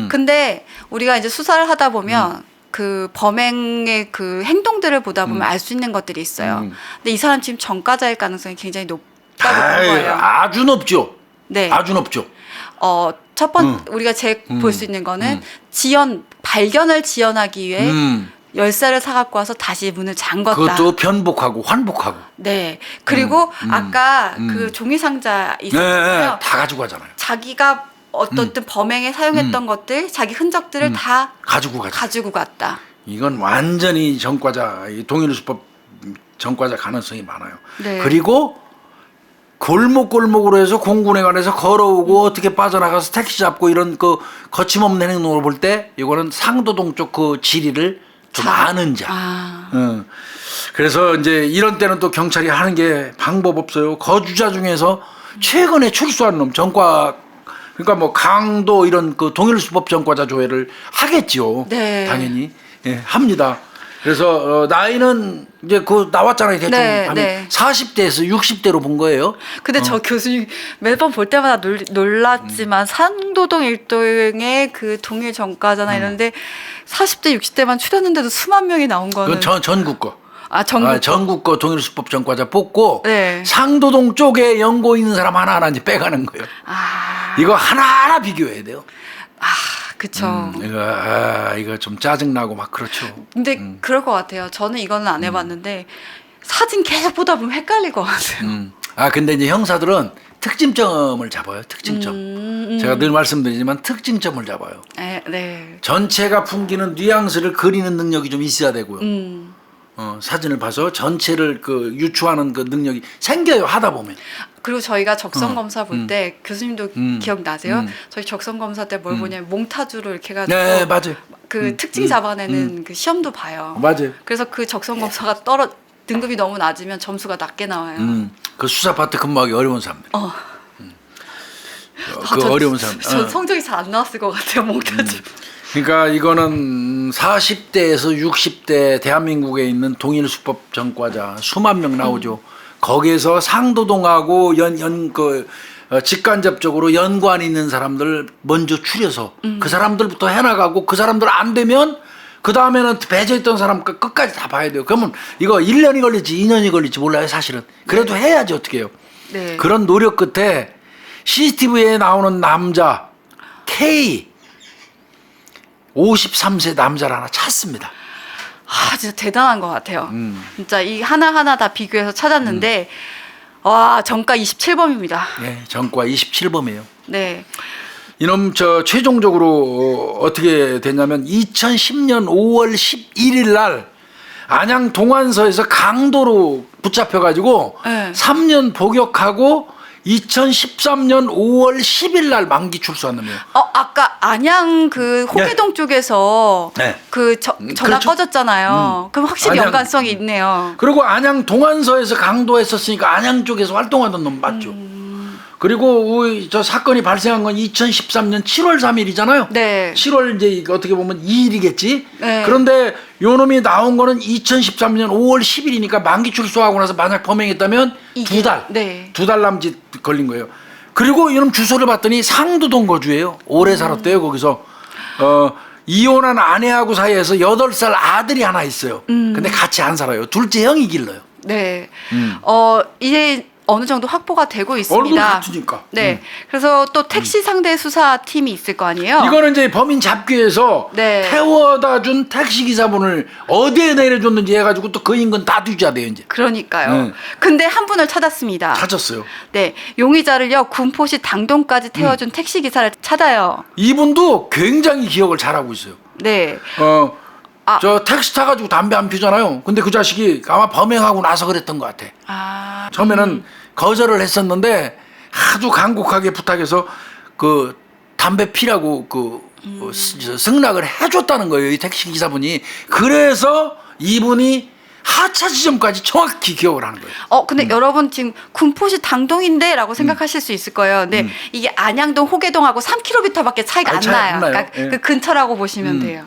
근데 우리가 이제 수사를 하다 보면 그 범행의 그 행동들을 보다 보면 알 수 있는 것들이 있어요. 근데 이 사람 지금 전과자일 가능성이 굉장히 높다고 본 거예요. 아주 높죠. 네. 아주 높죠. 첫 번째 우리가 제일 볼 수 있는 거는 발견을 지연하기 위해 열쇠를 사갖고 와서 다시 문을 잠궜다. 그것도 변복하고 환복하고. 네. 그리고 아까 그 종이 상자 있었잖아요. 다 가지고 가잖아요. 자기가 어떤 범행에 사용했던 것들, 자기 흔적들을 다 가지고 갔다. 이건 완전히 전과자, 동일수법 전과자 가능성이 많아요. 네. 그리고 골목골목으로 해서 공군회관에서 걸어오고 어떻게 빠져나가서 택시 잡고 이런 그 거침없는 행동을 볼 때 이거는 상도동 쪽 그 지리를 좀 아는 자. 그래서 이제 이런 때는 또 경찰이 하는 게 방법 없어요. 거주자 중에서 최근에 출소한 놈 전과 그러니까 뭐 강도 이런 그 동일수법 전과자 조회를 하겠죠. 네. 당연히 합니다. 그래서 나이는 이제 그 나왔잖아요. 대충 네. 40대에서 60대로 본 거예요. 근데 저 교수님 매번 볼 때마다 놀랐지만 상도동 일동의 그 동일 전과잖아 이러는데 40대 60대만 추렸는데도 수만 명이 나온 거는 그건 전국 거. 전국 거 동일수법 전과자 뽑고 네. 상도동 쪽에 연고 있는 사람 하나하나 이제 빼가는 거예요. 이거 하나하나 비교해야 돼요. 그쵸. 이거 좀 짜증나고 막 그렇죠. 근데 그럴 것 같아요. 저는 이거는 안 해봤는데 사진 계속 보다 보면 헷갈릴 것 같아요. 근데 이제 형사들은 특징점을 잡아요. 특징점. 제가 늘 말씀드리지만 특징점을 잡아요. 네. 전체가 풍기는 뉘앙스를 그리는 능력이 좀 있어야 되고요. 사진을 봐서 전체를 그 유추하는 그 능력이 생겨요. 하다 보면. 그리고 저희가 적성 검사 볼 때 교수님도 기억나세요? 저희 적성 검사 때 뭘 보냐면 몽타주로 이렇게 해가지고 네, 맞아요. 그 특징 잡아내는 그 시험도 봐요. 맞아요. 그래서 그 적성 검사가 등급이 너무 낮으면 점수가 낮게 나와요. 그 수사 파트 근무하기 어려운 사람들. 어려운 사람들. 전 성적이 잘 안 나왔을 것 같아요. 몽타주. 그러니까 이거는 40대에서 60대 대한민국에 있는 동일수법 전과자 수만 명 나오죠. 거기에서 상도동하고 직간접적으로 연관이 있는 사람들 먼저 추려서 그 사람들부터 해나가고 그 사람들 안 되면 그 다음에는 배제했던 사람 끝까지 다 봐야 돼요. 그러면 이거 1년이 걸릴지 2년이 걸릴지 몰라요, 사실은. 그래도 해야지 어떻게 해요. 네. 그런 노력 끝에 CCTV에 나오는 남자 K 53세 남자를 하나 찾습니다. 아, 진짜 대단한 것 같아요. 진짜 이 하나하나 다 비교해서 찾았는데 와, 정가 27범입니다. 네, 전과 27범이에요. 네. 이놈 최종적으로 어떻게 됐냐면 2010년 5월 11일 날 안양 동안서에서 강도로 붙잡혀가지고 네. 3년 복역하고 2013년 5월 10일 날 만기 출소한 놈이에요. 아까 안양 그 호계동 쪽에서 네. 전화 그렇죠. 꺼졌잖아요. 그럼 확실히 안양, 연관성이 있네요. 그리고 안양 동안서에서 강도했었으니까 안양 쪽에서 활동하던 놈 맞죠. 그리고 저 사건이 발생한 건 2013년 7월 3일이잖아요. 네. 7월 이제 어떻게 보면 2일이겠지. 네. 그런데 요 놈이 나온 거는 2013년 5월 10일이니까 만기 출소하고 나서 만약 범행했다면 두 달. 네. 두 달 남짓 걸린 거예요. 그리고 이놈 주소를 봤더니 상도동 거주예요. 오래 살았대요, 거기서. 이혼한 아내하고 사이에서 8살 아들이 하나 있어요. 근데 같이 안 살아요. 둘째 형이 길러요. 네. 이제 어느 정도 확보가 되고 있습니다. 얼굴 같으니까. 네. 그래서 또 택시 상대 수사팀이 있을 거 아니에요? 이거는 이제 범인 잡기 위해서 네. 태워다 준 택시 기사분을 어디에 내려줬는지 해가지고 또 그 인근 다 뒤져야 돼요, 이제. 그러니까요. 근데 한 분을 찾았습니다. 찾았어요. 네. 용의자를요, 군포시 당동까지 태워준 택시 기사를 찾아요. 이분도 굉장히 기억을 잘하고 있어요. 네. 저 택시 타가지고 담배 안 피우잖아요. 근데 그 자식이 아마 범행하고 나서 그랬던 것 같아. 처음에는 거절을 했었는데 아주 간곡하게 부탁해서 그 담배 피라고 승낙을 해줬다는 거예요, 이 택시 기사분이. 그래서 이분이 하차 지점까지 정확히 기억을 하는 거예요. 근데 여러분 지금 군포시 당동인데라고 생각하실 수 있을 거예요. 근데 이게 안양동 호계동하고 3km밖에 차이가 안 나요. 안 나요. 그러니까 예. 그 근처라고 보시면 돼요.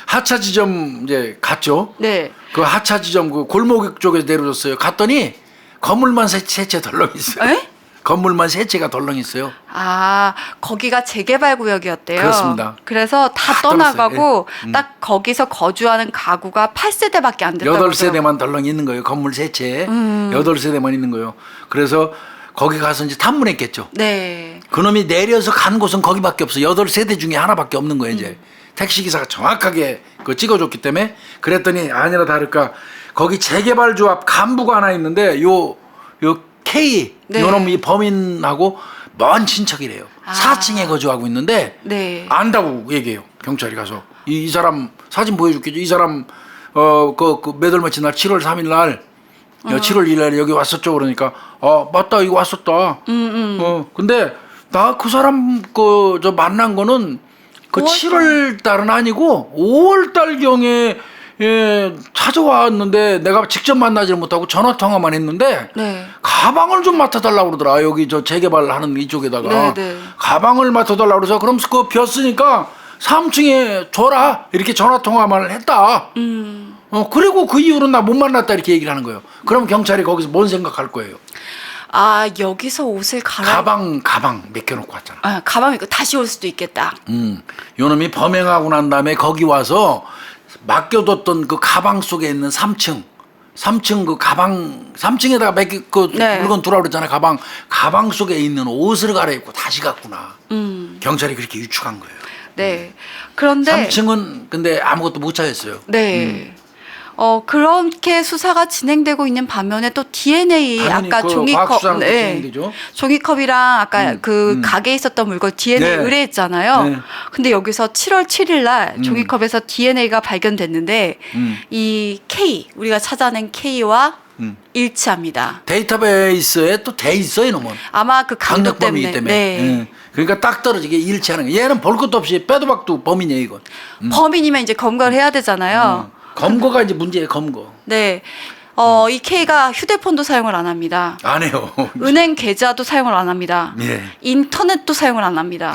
하차 지점 이제 갔죠. 네. 그 하차 지점 그 골목 쪽에 내려줬어요. 갔더니 건물만 세 채 덜렁 있어요. 에? 건물만 세 채가 덜렁 있어요. 거기가 재개발 구역이었대요. 그렇습니다. 그래서 다 다 떠나가고 떨어졌어요. 딱 거기서 거주하는 가구가 8세대밖에 안 됐다고. 8세대만 덜렁 있는 거예요. 건물 세 채. 8세대만 있는 거예요. 그래서 거기 가서 이제 탐문했겠죠. 네. 그놈이 내려서 간 곳은 거기밖에 없어. 8세대 중에 하나밖에 없는 거예요, 이제. 택시기사가 정확하게 그거 찍어줬기 때문에. 그랬더니 아니라 다를까 거기 재개발 조합 간부가 하나 있는데 요 K 네. 요놈이 범인하고 먼 친척이래요. 4층에 거주하고 있는데 네. 안다고 얘기해요. 경찰이 가서 이 사람 사진 보여줄게요. 이 사람 몇 월 며칠 날 7월 3일 날 7월 2일 날 여기 왔었죠. 그러니까 맞다 이거 왔었다. 근데 나 그 사람 저 만난 거는 그 7월 달은 아니고 5월 달 경에 찾아왔는데 내가 직접 만나지를 못하고 전화 통화만 했는데 네. 가방을 좀 맡아달라고 그러더라. 여기 저 재개발하는 이쪽에다가 네, 네. 가방을 맡아달라고 그래서 그럼 그거 비었으니까 3층에 줘라 이렇게 전화 통화만 했다. 그리고 그 이후로는 나 못 만났다 이렇게 얘기를 하는 거예요. 그럼 경찰이 거기서 뭔 생각할 거예요? 여기서 옷을 가방 맡겨놓고 왔잖아. 가방 입고 다시 올 수도 있겠다. 요놈이 범행하고 난 다음에 거기 와서 맡겨뒀던 그 가방 속에 있는 3층 그 가방 3층에다가 네. 물건 두라고 그랬잖아요. 가방 속에 있는 옷을 갈아입고 다시 갔구나. 경찰이 그렇게 유추한 거예요. 네. 그런데 3층은 근데 아무것도 못 찾았어요. 네. 그렇게 수사가 진행되고 있는 반면에 또 DNA 당연히 아까 그 종이컵, 과학수사는 진행되죠. 종이컵이랑 아까 가게에 있었던 물건 DNA 네. 의뢰했잖아요. 네. 근데 여기서 7월 7일 날 종이컵에서 DNA가 발견됐는데 이 K 우리가 찾아낸 K와 일치합니다. 데이터베이스에 또 돼 있어요, 이놈은. 아마 그 강도 강력범이기 때문에. 때문에. 네. 그러니까 딱 떨어지게 일치하는 거예요. 얘는 볼 것도 없이 빼도 박도 범인이에요, 이건. 범인이면 이제 검거를 해야 되잖아요. 검거가 이제 문제예요, 검거. 네. 이 K가 휴대폰도 사용을 안 합니다. 안 해요. 은행 계좌도 사용을 안 합니다. 예. 인터넷도 사용을 안 합니다.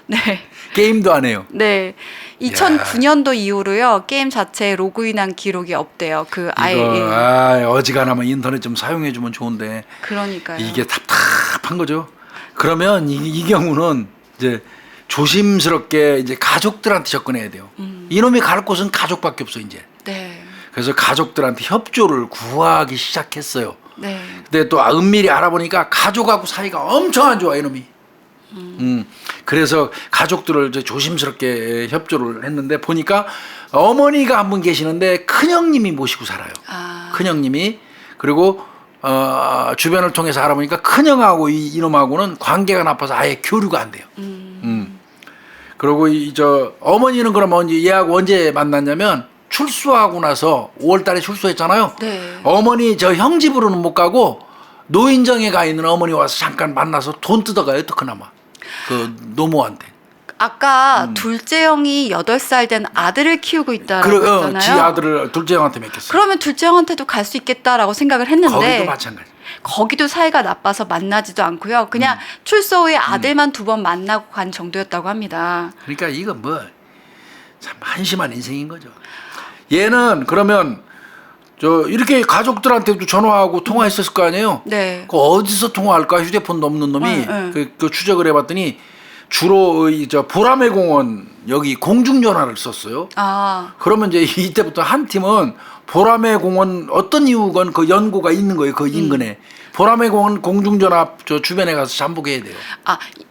네. 게임도 안 해요. 네. 2009년도 이후로요 게임 자체에 로그인한 기록이 없대요. 그 아예 이거 어지간하면 인터넷 좀 사용해주면 좋은데 그러니까요. 이게 답답한 거죠. 그러면 이 경우는 이제 조심스럽게 이제 가족들한테 접근해야 돼요. 이놈이 갈 곳은 가족밖에 없어 이제. 네. 그래서 가족들한테 협조를 구하기 시작했어요. 네. 근데 또 은밀히 알아보니까 가족하고 사이가 엄청 안 좋아 이놈이. 그래서 가족들을 이제 조심스럽게 협조를 했는데 보니까 어머니가 한 분 계시는데 큰형님이 모시고 살아요. 큰형님이. 그리고 주변을 통해서 알아보니까 큰형하고 이놈하고는 관계가 나빠서 아예 교류가 안 돼요. 그리고 어머니는 그러면 얘하고 언제 만났냐면 출소하고 나서 5월달에 출소했잖아요. 네. 어머니 저 형 집으로는 못 가고 노인정에 가 있는 어머니 와서 잠깐 만나서 돈 뜯어가요. 그나마 그 노모한테. 아까 둘째 형이 8살 된 아들을 키우고 있다라고 했잖아요. 지 아들을 둘째 형한테 맡겼어요. 그러면 둘째 형한테도 갈 수 있겠다라고 생각을 했는데 거기도 마찬가지. 거기도 사이가 나빠서 만나지도 않고요. 그냥 출소 후에 아들만 2번 만나고 간 정도였다고 합니다. 그러니까 이거 뭐 참 한심한 인생인 거죠. 얘는 그러면 이렇게 가족들한테도 전화하고 통화했었을 거 아니에요. 네. 그 어디서 통화할까 휴대폰도 없는 놈이 그 추적을 해봤더니 주로 보라매 공원 여기 공중전화를 썼어요. 그러면 이제 이때부터 한 팀은 보라매 공원 어떤 이유건 그 연고가 있는 거예요. 그 인근에 보라매 공원 공중전화 주변에 가서 잠복해야 돼요.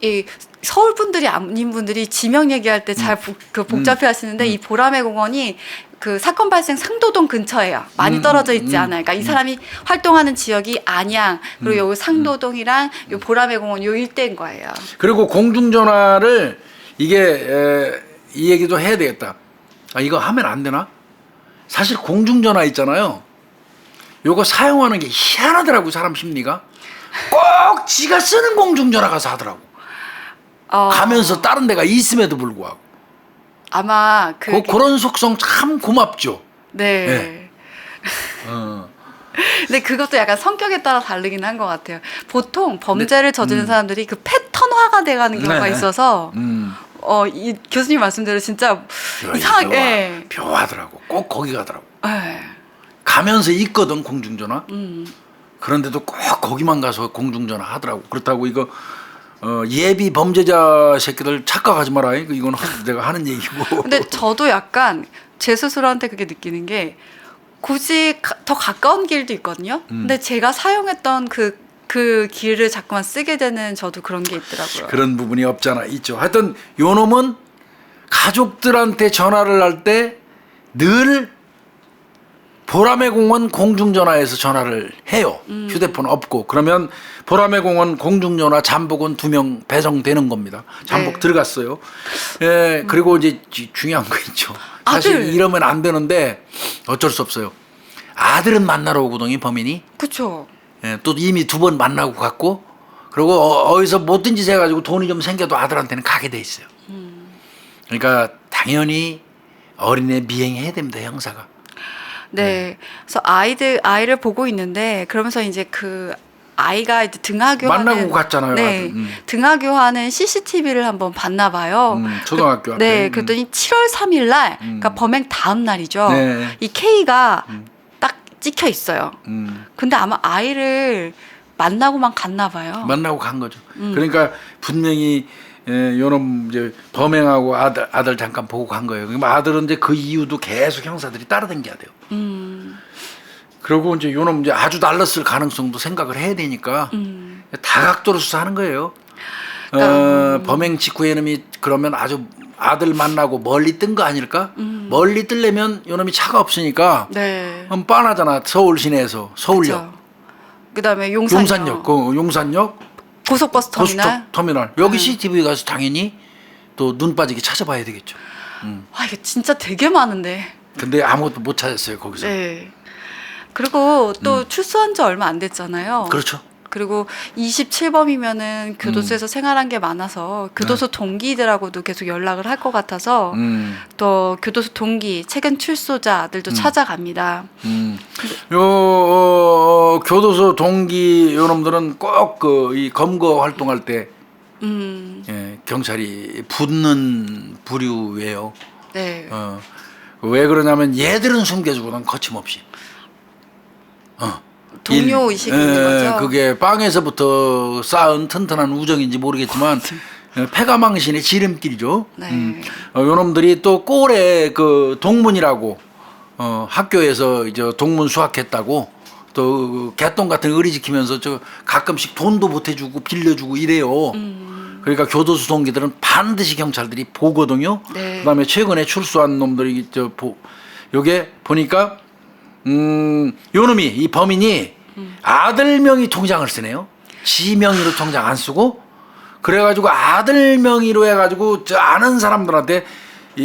이 서울 분들이 아닌 분들이 지명 얘기할 때 잘 복잡해 하시는데 이 보라매 공원이 그 사건 발생 상도동 근처예요. 많이 떨어져 있지 않아요. 그러니까 이 사람이 활동하는 지역이 안양 그리고 여기 상도동이랑 요 보라매 공원 요 일대인 거예요. 그리고 공중전화를 이게 이 얘기도 해야 되겠다. 이거 하면 안 되나? 사실 공중전화 있잖아요. 요거 사용하는 게 희한하더라고 사람 심리가. 꼭 지가 쓰는 공중전화 가서 하더라고. 가면서 다른 데가 있음에도 불구하고. 아마 그런 속성 참 고맙죠. 네. 네. 근데 그것도 약간 성격에 따라 다르긴 한 것 같아요. 보통 범죄를 저지른 사람들이 그 패턴화가 돼가는 경우가 있어서 이 교수님 말씀대로 진짜 이상하게 묘하더라고. 꼭 거기 가더라고. 네. 가면서 있거든 공중전화. 그런데도 꼭 거기만 가서 공중전화 하더라고. 그렇다고 이거 예비 범죄자 새끼들 착각하지 마라. 이건 내가 하는 얘기고. 근데 저도 약간 제 스스로한테 그게 느끼는 게 굳이 더 가까운 길도 있거든요. 근데 제가 사용했던 그 길을 자꾸만 쓰게 되는 저도 그런 게 있더라고요. 그런 부분이 없잖아. 있죠. 하여튼 요 놈은 가족들한테 전화를 할 때 늘 보라매 공원 공중전화에서 전화를 해요. 휴대폰 없고. 그러면 보라매 공원 공중전화 잠복은 2명 배정되는 겁니다. 잠복 들어갔어요. 예, 그리고 이제 중요한 거 있죠. 사실 이러면 안 되는데 어쩔 수 없어요. 아들은 만나러 오거든요, 범인이. 그렇죠. 예, 또 이미 2번 만나고 갔고, 그리고 어디서 못된 짓 해가지고 돈이 좀 생겨도 아들한테는 가게 돼 있어요. 그러니까 당연히 어린애 미행해야 됩니다, 형사가. 네. 그래서 아이를 보고 있는데 그러면서 이제 그 아이가 이제 만나고 갔잖아요. 네. 등하교하는 CCTV를 한번 봤나 봐요. 초등학교 앞에. 네. 그랬더니 7월 3일 날 그러니까 범행 다음 날이죠. 네. 이 K가 딱 찍혀 있어요. 근데 아마 아이를 만나고만 갔나 봐요. 만나고 간 거죠. 그러니까 분명히 요놈 이제 범행하고 아들 잠깐 보고 간 거예요. 그럼 아들은 이제 그 이유도 계속 형사들이 따라다녀야 돼요. 그리고 이제 요놈 이제 아주 날랐을 가능성도 생각을 해야 되니까 다각도로 수사하는 거예요. 범행 직후에 이놈이 그러면 아주 아들 만나고 멀리 뜬 거 아닐까? 멀리 뜨려면 요놈이 차가 없으니까 네. 뻔하잖아. 서울 시내에서 서울역. 그다음에 용산역. 용산역. 고속버스 터미널. 여기 CCTV 가서 당연히 또 눈 빠지게 찾아봐야 되겠죠. 와 이게 진짜 되게 많은데. 근데 아무것도 못 찾았어요 거기서. 네. 그리고 또 출소한 지 얼마 안 됐잖아요. 그렇죠. 그리고 27범이면은 교도소에서 생활한 게 많아서 교도소 동기들하고도 계속 연락을 할 것 같아서 또 교도소 동기 최근 출소자들도 찾아갑니다. 교도소 동기 요놈들은 꼭 이 검거 활동할 때 경찰이 붙는 부류예요. 네. 왜 그러냐면 얘들은 숨겨주고는 거침없이. 동료 의식이 있는 거죠. 그게 빵에서부터 쌓은 튼튼한 우정인지 모르겠지만 패가망신의 지름길이죠. 네. 요놈들이 또 꼴에 그 동문이라고 학교에서 이제 동문 수학했다고 또 개똥 같은 의리 지키면서 저 가끔씩 돈도 보태주고 빌려주고 이래요. 그러니까 교도소 동기들은 반드시 경찰들이 보거든요. 네. 그다음에 최근에 출소한 놈들이 요게 보니까 요놈이 이 범인이 아들 명의 통장을 쓰네요. 지 명의로 통장 안 쓰고 그래가지고 아들 명의로 해가지고 저 아는 사람들한테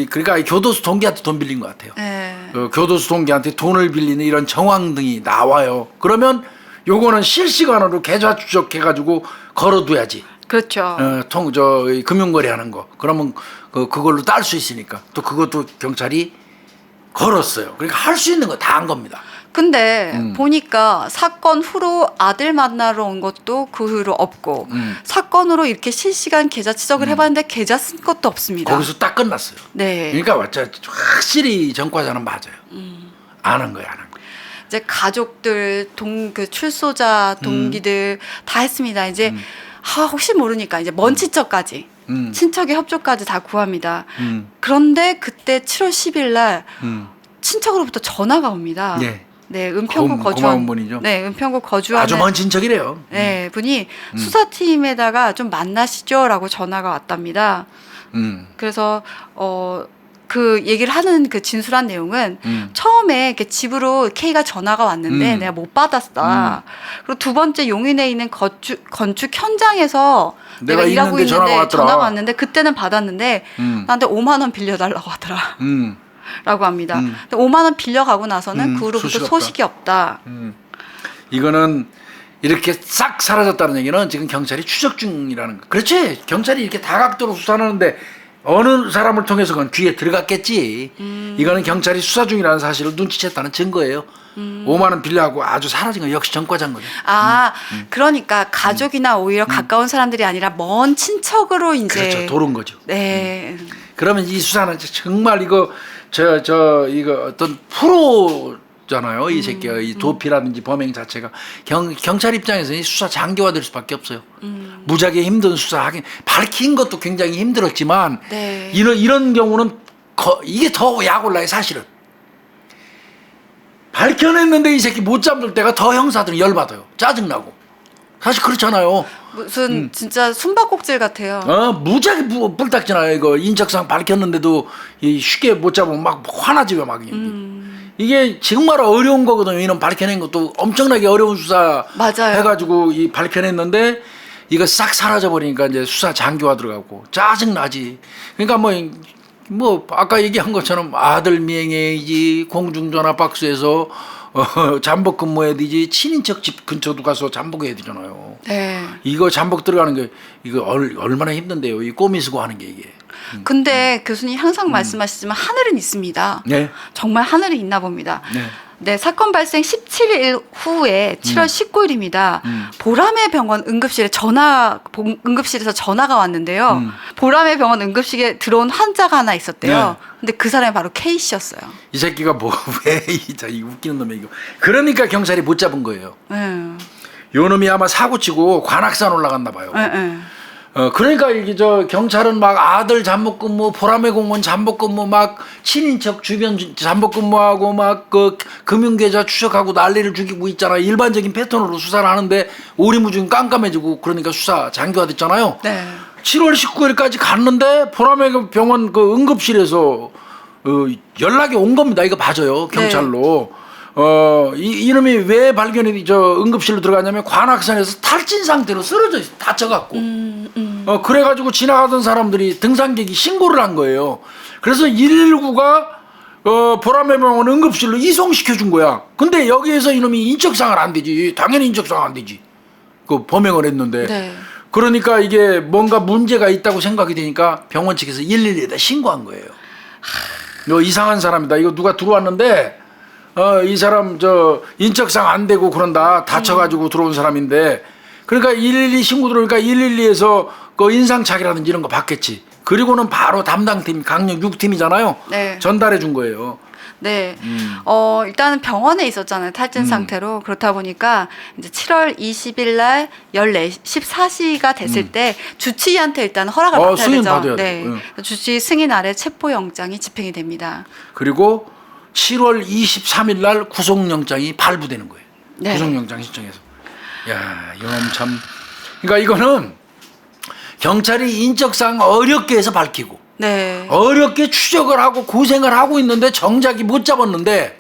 그러니까 이 교도소 동기한테 돈 빌린 것 같아요. 네. 교도소 동기한테 돈을 빌리는 이런 정황 등이 나와요. 그러면 요거는 실시간으로 계좌 추적해가지고 걸어둬야지. 그렇죠. 금융거래 하는 거. 그러면 그걸로 딸 수 있으니까. 또 그것도 경찰이 걸었어요. 그러니까 할 수 있는 거 다 한 겁니다. 근데 보니까 사건 후로 아들 만나러 온 것도 그 후로 없고 사건으로 이렇게 실시간 계좌 추적을 해봤는데 계좌 쓴 것도 없습니다. 거기서 딱 끝났어요. 네. 그러니까 확실히 전과자는 맞아요. 안 한 거야, 안 한 거야. 이제 가족들, 그 출소자 동기들 다 했습니다. 이제 혹시 모르니까 이제 먼 친척까지 친척의 협조까지 다 구합니다. 그런데 그때 7월 10일 날 친척으로부터 전화가 옵니다. 네. 네, 은평구 고마운 분이죠. 네, 은평구 거주하는 아주 먼 친척이래요. 네, 분이 수사팀에다가 좀 만나시죠라고 전화가 왔답니다. 그래서 그 얘기를 하는 그 진술한 내용은 처음에 이렇게 집으로 K가 전화가 왔는데 내가 못 받았다. 그리고 두 번째 용인에 있는 건축 현장에서 내가 일하고 있는데 전화가 왔는데 그때는 받았는데 나한테 5만 원 빌려달라고 하더라. 라고 합니다. 근데 5만 원 빌려가고 나서는 그 후로부터 소식이 없다. 이거는 이렇게 싹 사라졌다는 얘기는 지금 경찰이 추적 중이라는 거. 그렇지. 경찰이 이렇게 다각도로 수사하는데 어느 사람을 통해서건 귀에 들어갔겠지. 이거는 경찰이 수사 중이라는 사실을 눈치챘다는 증거예요. 5만 원 빌려하고 아주 사라진 거 역시 전과자인 거죠. 그러니까 가족이나 오히려 가까운 사람들이 아니라 먼 친척으로 이제 그렇죠. 도른 거죠. 네. 그러면 이 수사는 정말 이거 이거 어떤 프로잖아요. 이 새끼가 이 도피라든지 범행 자체가 경찰 입장에서는 이 수사 장기화될 수밖에 없어요. 무지하게 힘든 수사하긴 밝힌 것도 굉장히 힘들었지만 네. 이런 경우는 이게 더 약올라요. 사실은 밝혀냈는데 이 새끼 못 잡을 때가 더 형사들은 열받아요. 짜증나고. 사실 그렇잖아요. 무슨 진짜 숨바꼭질 같아요. 무지하게 뿔딱지나요. 이거 인적사항 밝혔는데도 쉽게 못 잡으면 막 화나지 왜 막. 이게 정말 어려운 거거든요. 이놈 밝혀낸 것도 엄청나게 어려운 수사 맞아요. 해가지고 밝혀냈는데 이거 싹 사라져 버리니까 이제 수사 장기화 들어가고 짜증 나지. 그러니까 뭐 아까 얘기한 것처럼 아들 미행해야지 공중전화 박스에서 잠복 근무해야 되지 친인척 집 근처도 가서 잠복해야 되잖아요. 네. 이거 잠복 들어가는 게 이거 얼마나 힘든데요. 이 꼬미 쓰고 하는 게 이게. 근데 교수님 항상 말씀하시지만 하늘은 있습니다. 네. 정말 하늘은 있나 봅니다. 네. 네, 사건 발생 17일 후에 7월 19일입니다. 보람의 병원 응급실에서 전화가 왔는데요. 보람의 병원 응급실에 들어온 환자가 하나 있었대요. 네. 근데 그 사람이 바로 K 씨였어요. 이 새끼가 이 웃기는 놈이 이거. 그러니까 경찰이 못 잡은 거예요. 요 놈이 아마 사고 치고 관악산 올라갔나 봐요. 그러니까 이게 경찰은 막 아들 잠복 근무, 보람의 공무원 잠복 근무, 막 친인척 주변 잠복 근무하고 막 그 금융계좌 추적하고 난리를 죽이고 있잖아. 일반적인 패턴으로 수사를 하는데 오리무중 깜깜해지고 그러니까 수사 장기화됐잖아요. 네. 7월 19일까지 갔는데 보람의 병원 그 응급실에서 연락이 온 겁니다. 이거 봐줘요. 경찰로. 이놈이 왜 발견이 응급실로 들어갔냐면 관악산에서 탈진 상태로 쓰러져 있어. 다쳐갖고. 그래가지고 지나가던 사람들이 등산객이 신고를 한 거예요. 그래서 119가 보람의 병원 응급실로 이송시켜 준 거야. 근데 여기에서 이놈이 인적사항은 안 되지. 당연히 인적사항 안 되지. 그 범행을 했는데. 네. 그러니까 이게 뭔가 문제가 있다고 생각이 되니까 병원 측에서 112에다 신고한 거예요. 이거 이상한 사람이다. 이거 누가 들어왔는데 이 사람 인적사항 안 되고 그런다. 다쳐가지고 들어온 사람인데 그러니까 112 신고 들어오니까 112에서 그 인상착의라든지 이런 거 받겠지. 그리고는 바로 담당팀 강력 6팀이잖아요. 네. 전달해 준 거예요. 네. 일단은 병원에 있었잖아요. 탈진 상태로. 그렇다 보니까 이제 7월 20일 날 14시가 됐을 때 주치의한테 일단 허락을 받아야 승인 되죠. 받아야 네. 돼요. 주치의 승인 아래 체포영장이 집행이 됩니다. 그리고 7월 23일 날 구속영장이 발부되는 거예요. 네. 구속영장 신청해서. 야, 이건 참. 그러니까 이거는 경찰이 인적사항 어렵게 해서 밝히고 네. 어렵게 추적을 하고 고생을 하고 있는데 정작이 못 잡았는데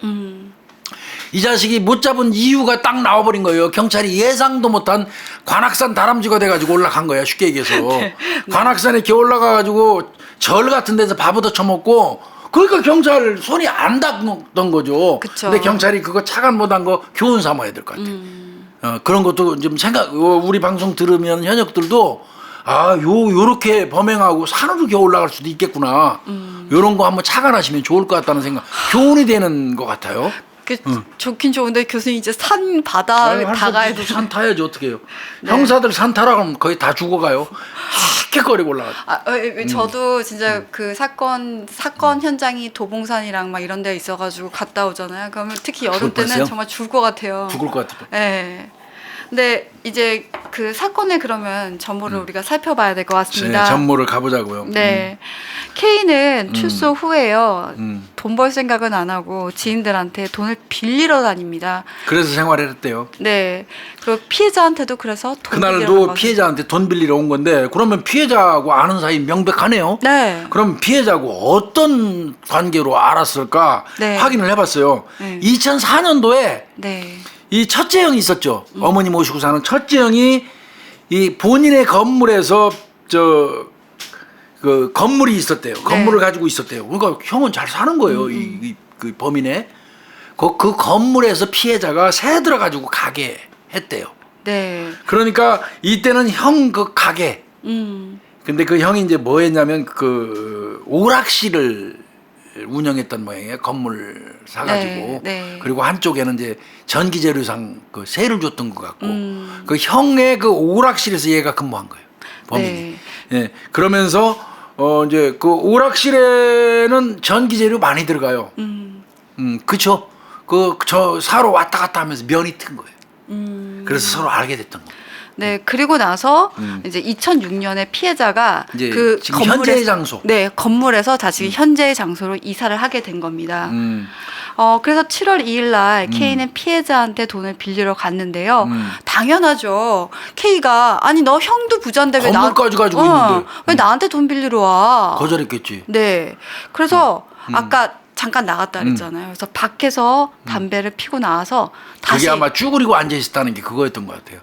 이 자식이 못 잡은 이유가 딱 나와버린 거예요. 경찰이 예상도 못한 관악산 다람쥐가 돼가지고 올라간 거야. 쉽게 얘기해서. 네. 관악산에 이렇게 올라가가지고 절 같은 데서 밥 얻어 처먹고 그러니까 경찰 손이 안 닿던 거죠. 그쵸. 근데 경찰이 그거 차관 못한 거 교훈 삼아야 될 것 같아요. 그런 것도 좀 우리 방송 들으면 현역들도 요렇게 범행하고 산으로 겨우 올라갈 수도 있겠구나. 요런 거 한번 착안하시면 좋을 것 같다는 생각. 교훈이 되는 것 같아요. 좋긴 좋은데 교수님 이제 산 바다 다 가야 되죠. 산 타야지 어떻게 해요. 네. 형사들 산 타라고 하면 거의 다 죽어가요. 킥킥거리고 올라가죠. 저도 진짜 그 사건 현장이 도봉산이랑 막 이런 데 있어가지고 갔다 오잖아요. 그러면 특히 여름 때는 뻔했어요? 정말 죽을 것 같아요. 죽을 것 같아요. 네. 근데 이제 그 사건의 그러면 전모를 우리가 살펴봐야 될 것 같습니다. 네, 전모를 가보자고요. 네. K는 출소 후에요. 음. 돈 벌 생각은 안 하고 지인들한테 돈을 빌리러 다닙니다. 그래서 생활을 했대요. 네. 그리고 피해자한테도 그래서 돈 빌리러 그날도 간 피해자한테 돈 빌리러 온 건데 그러면 피해자하고 아는 사이 명백하네요. 네. 그럼 피해자하고 어떤 관계로 알았을까 네. 확인을 해봤어요. 네. 2004년도에 네. 이 첫째 형이 있었죠. 어머니 모시고 사는 첫째 형이 이 본인의 건물에서 그 건물이 있었대요. 건물을 가지고 있었대요. 그러니까 형은 잘 사는 거예요. 그 범인의 그 건물에서 피해자가 새 들어가지고 가게 했대요. 네. 그러니까 이때는 형 그 가게. 근데 그 형이 이제 뭐 했냐면 그 오락실을 운영했던 모양이에요. 건물 사가지고. 네, 네. 그리고 한쪽에는 이제 전기재료상 그 세를 줬던 것 같고. 그 형의 그 오락실에서 얘가 근무한 거예요. 범인이. 네. 예. 그러면서 이제 그 오락실에는 전기재료 많이 들어가요. 그쵸. 저 사러 왔다 갔다 하면서 면이 튼 거예요. 그래서 서로 알게 됐던 거예요. 네, 그리고 나서 이제 2006년에 피해자가 이제 그 지금 현재의 장소. 네, 건물에서 다시 현재의 장소로 이사를 하게 된 겁니다. 그래서 7월 2일 날 K는 피해자한테 돈을 빌리러 갔는데요. 당연하죠. K가 아니 너 형도 부자인데 왜 건물까지 가지고 있는데. 왜 나한테 돈 빌리러 와? 거절했겠지. 네. 그래서 아까 잠깐 나갔다 그랬잖아요. 그래서 밖에서 담배를 피고 나와서 다시 그게 아마 쭈그리고 앉아 있었다는 게 그거였던 것 같아요.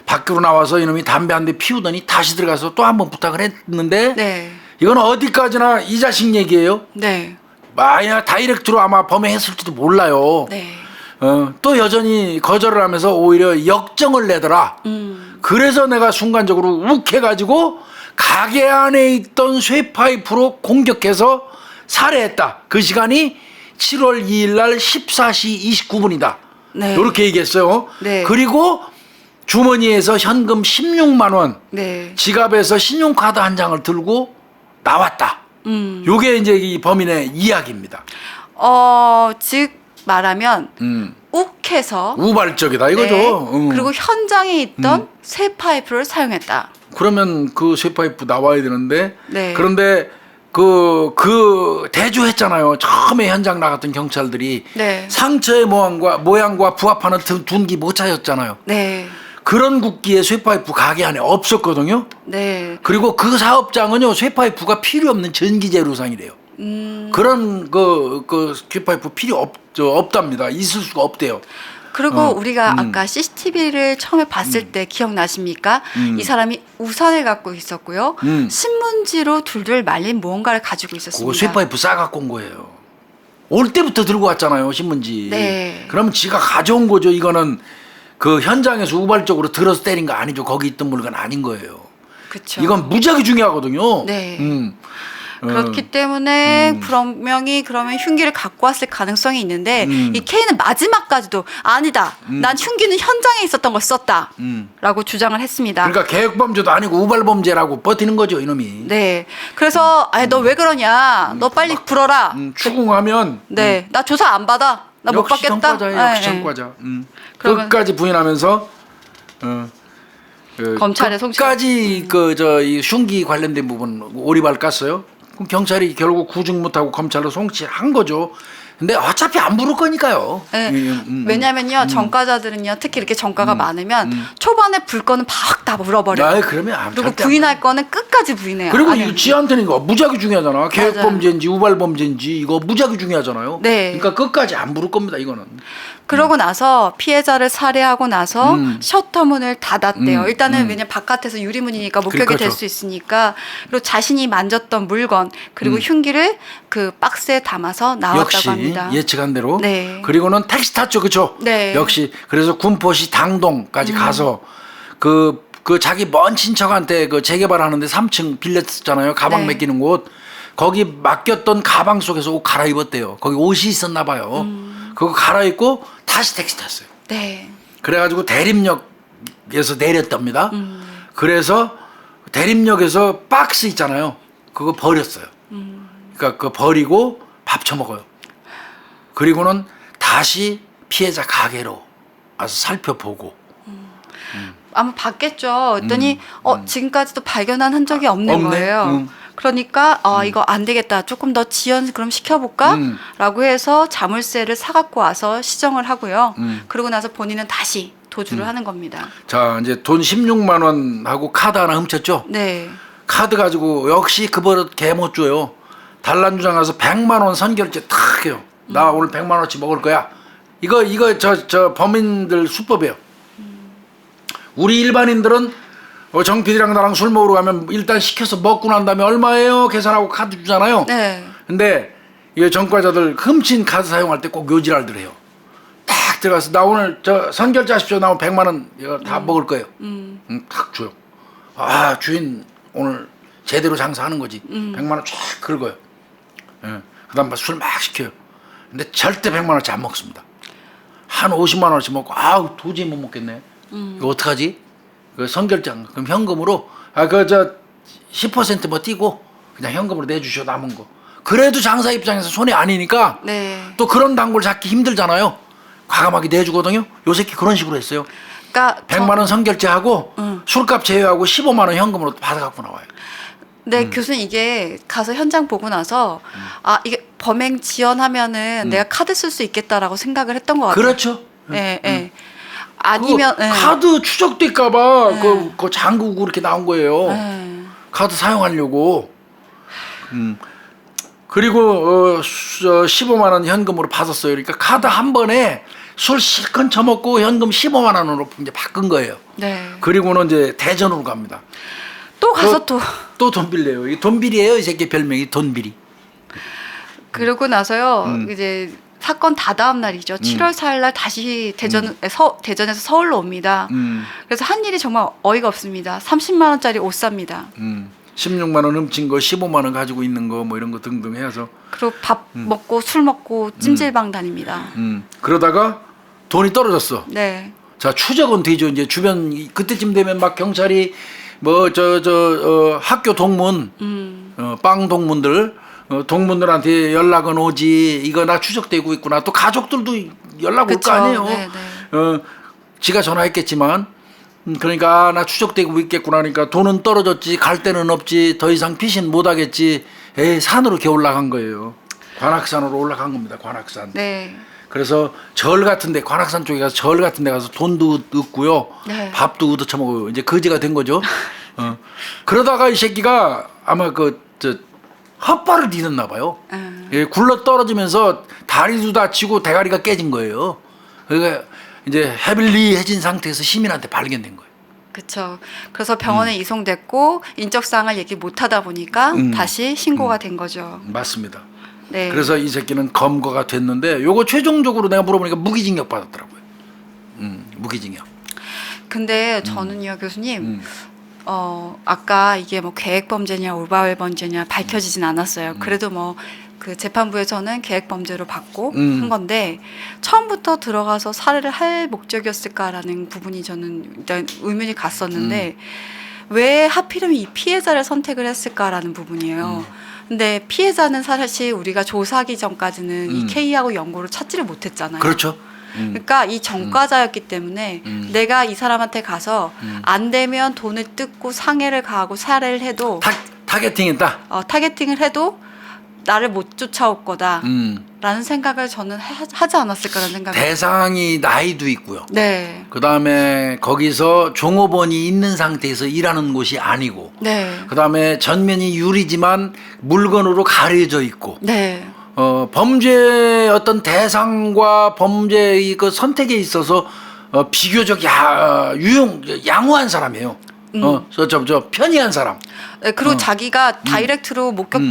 밖으로 나와서 이놈이 담배 한 대 피우더니 다시 들어가서 또 한 번 부탁을 했는데 네. 이건 어디까지나 이 자식 얘기예요. 네. 만약 다이렉트로 아마 범행했을지도 몰라요. 네. 또 여전히 거절을 하면서 오히려 역정을 내더라. 그래서 내가 순간적으로 욱해가지고 가게 안에 있던 쇠파이프로 공격해서 살해했다. 그 시간이 7월 2일 날 14시 29분이다. 네. 이렇게 얘기했어요. 네. 그리고 주머니에서 현금 16만 원, 네. 지갑에서 신용카드 한 장을 들고 나왔다. 요게 이제 이 범인의 이야기입니다. 즉 말하면 욱해서 우발적이다 이거죠. 네. 그리고 현장에 있던 쇠 파이프를 사용했다. 그러면 그 쇠파이프 나와야 되는데 네. 그런데 그 대조했잖아요. 처음에 현장 나갔던 경찰들이 네. 상처의 모양과 부합하는 둔기 못 찾았잖아요. 네. 그런 굵기의 쇠파이프 가게 안에 없었거든요. 네. 그리고 그 사업장은요 쇠파이프가 필요 없는 전기재료상이래요. 그런 그 쇠파이프 필요 없답니다. 있을 수가 없대요. 그리고 우리가 아까 CCTV를 처음에 봤을 때 기억나십니까? 이 사람이 우산을 갖고 있었고요. 신문지로 둘둘 말린 무언가를 가지고 있었습니다. 그거 쇠파이프 싸갖고 온 거예요. 올 때부터 들고 왔잖아요 신문지. 네. 그러면 지가 가져온 거죠. 이거는 그 현장에서 우발적으로 들어서 때린 거 아니죠. 거기 있던 물건 아닌 거예요. 그렇죠. 이건 무지하게 중요하거든요. 네. 그렇기 때문에 분명히 그러면 흉기를 갖고 왔을 가능성이 있는데 이 K는 마지막까지도 아니다. 난 흉기는 현장에 있었던 걸 썼다. 라고 주장을 했습니다. 그러니까 계획범죄도 아니고 우발범죄라고 버티는 거죠, 이놈이. 네. 그래서 너 왜 그러냐? 너 빨리 불어라. 추궁하면 네. 나 조사 안 받아. 나 못 역시 받겠다. 전과자예요. 역시 전과자. 그러면- 끝까지 부인하면서 검찰에 송치. 끝까지 이 흉기 관련된 부분 오리발 깠어요. 그럼 경찰이 결국 구중 못하고 검찰로 송치한 거죠. 근데 어차피 안 부를 거니까요. 네. 왜냐면요 전과자들은요 특히 이렇게 전과가 많으면 초반에 불 거는 팍 다 물어버려요. 아, 그러면 그리고 절대 안 부인할 거는 끝까지 부인해요. 그리고 아니요. 이거 지한테는 이거 무작위 중요하잖아. 계획범죄인지 우발범죄인지 이거 무작위 중요하잖아요. 네. 그러니까 끝까지 안 부를 겁니다. 이거는. 그러고 나서 피해자를 살해하고 나서 셔터문을 닫았대요. 일단은 왜냐면 바깥에서 유리문이니까 목격이 그렇죠. 될 수 있으니까. 그리고 자신이 만졌던 물건 그리고 흉기를 그 박스에 담아서 나왔다고 역시 합니다. 예측한 대로. 네. 그리고는 택시 탔죠, 그렇죠? 네. 역시 그래서 군포시 당동까지 가서 그 자기 먼 친척한테 그 재개발하는데 3층 빌렸잖아요. 가방 네. 맡기는 곳. 거기 맡겼던 가방 속에서 옷 갈아입었대요. 거기 옷이 있었나 봐요. 그거 갈아입고 다시 택시 탔어요. 네. 그래가지고 대림역에서 내렸답니다. 그래서 대림역에서 박스 있잖아요. 그거 버렸어요. 그러니까 그거 버리고 밥 처먹어요. 그리고는 다시 피해자 가게로 와서 살펴보고. 아마 봤겠죠. 그랬더니 지금까지도 발견한 흔적이 없는 없네. 거예요. 그러니까 이거 안 되겠다. 조금 더 지연 그럼 시켜볼까? 라고 해서 자물쇠를 사갖고 와서 시정을 하고요. 그러고 나서 본인은 다시 도주를 하는 겁니다. 자, 이제 돈 16만 원하고 카드 하나 훔쳤죠. 네. 카드 가지고 역시 그 버릇 개 못 줘요. 단란주장 가서 100만 원 선결제 탁 해요. 나 오늘 100만 원어치 먹을 거야. 이거 저 범인들 수법이에요. 우리 일반인들은 정 PD랑 나랑 술 먹으러 가면 일단 시켜서 먹고 난 다음에 얼마예요? 계산하고 카드 주잖아요. 네. 근데 이 전과자들 훔친 카드 사용할 때 꼭 요지랄들 해요. 딱 들어가서 나 오늘 저 선결제 하십시오. 나 오늘 100만 원 이거 다 먹을 거예요. 탁 줘요. 아, 주인 오늘 제대로 장사하는 거지. 100만 원 쫙 긁어요. 예. 그다음 술 막 시켜요. 근데 절대 100만 원치 안 먹습니다. 한 50만 원어치 먹고 아우 도저히 못 먹겠네. 이거 어떡하지? 그 선결장 그럼 현금으로 10%뭐 띄고 그냥 현금으로 내주시오 남은 거. 그래도 장사 입장에서 손해 아니니까 네. 또 그런 단골 잡기 힘들잖아요. 과감하게 내주거든요. 요 새끼 그런 식으로 했어요. 그러니까 100만 원 선결제하고 술값 제외하고 15만 원 현금으로 받아갖고 나와요. 네, 교수님 이게 가서 현장 보고 나서 이게 범행 지연하면은 내가 카드 쓸 수 있겠다라고 생각을 했던 것 같아요. 그렇죠. 네, 네. 아니면 그 카드 추적될까봐 그 잠그고 그렇게 나온 거예요. 네. 카드 사용하려고. 그리고 15만 원 현금으로 받았어요. 그러니까 카드 한 번에 술 실컷 처먹고 현금 15만 원으로 이제 바꾼 거예요. 네. 그리고는 이제 대전으로 갑니다. 또 가서 또 또 돈빌래요. 이 돈빌이에요. 이 새끼 별명이 돈빌이. 그러고 나서요. 이제 사건 다다음 날이죠. 7월 4일 날 다시 대전에서 서울로 옵니다. 그래서 한 일이 정말 어이가 없습니다. 30만 원짜리 옷 삽니다. 16만 원 훔친 거, 15만 원 가지고 있는 거, 뭐 이런 거 등등 해서. 그리고 밥 먹고 술 먹고 찜질방 다닙니다. 그러다가 돈이 떨어졌어. 네. 자, 추적은 되죠. 이제 주변 그때쯤 되면 막 경찰이 뭐 학교 동문, 빵 동문들, 동문들한테 연락은 오지. 이거 나 추적되고 있구나. 또 가족들도 연락 올 거 아니에요. 네, 네. 지가 전화했겠지만. 그러니까 나 추적되고 있겠구나. 그러니까 돈은 떨어졌지, 갈 데는 없지, 더 이상 피신 못 하겠지. 에이, 산으로 겨 올라간 거예요. 관악산으로 올라간 겁니다. 관악산. 네. 그래서 절 같은데 관악산 쪽에 가서 절 같은데 가서 돈도 얻고요, 네. 밥도 얻어 처먹어요. 이제 거지가 된 거죠. 그러다가 이 새끼가 아마 헛발을 디뎠나 봐요. 예, 굴러 떨어지면서 다리도 다치고 대가리가 깨진 거예요. 그러니까 이제 해빌리해진 상태에서 시민한테 발견된 거예요. 그렇죠. 그래서 병원에 이송됐고 인적 사항을 얘기 못 하다 보니까 다시 신고가 된 거죠. 맞습니다. 네. 그래서 이 새끼는 검거가 됐는데 요거 최종적으로 내가 물어보니까 무기징역 받았더라고요. 무기징역. 근데 저는요 교수님 아까 이게 뭐 계획 범죄냐 올바른 범죄냐 밝혀지진 않았어요. 그래도 뭐 그 재판부에서는 계획 범죄로 받고 한 건데 처음부터 들어가서 살해를 할 목적이었을까라는 부분이 저는 일단 의문이 갔었는데 왜 하필이면 이 피해자를 선택을 했을까라는 부분이에요. 근데 피해자는 사실 우리가 조사하기 전까지는 이 K하고 연고를 찾지를 못했잖아요. 그렇죠. 그러니까 이 전과자였기 때문에 내가 이 사람한테 가서 안 되면 돈을 뜯고 상해를 가하고 살해를 해도 타겟팅했다. 타겟팅을 해도 나를 못 쫓아올 거다 라는 생각을 저는 하지 않았을까라는 생각이. 대상이 나이도 있고요. 네. 그다음에 거기서 종업원이 있는 상태에서 일하는 곳이 아니고 네. 그다음에 전면이 유리지만 물건으로 가려져 있고 네. 범죄의 어떤 대상과 범죄의 그 선택에 있어서 비교적 양호한 사람이에요. 저 편이한 사람. 네, 그리고 자기가 다이렉트로 목격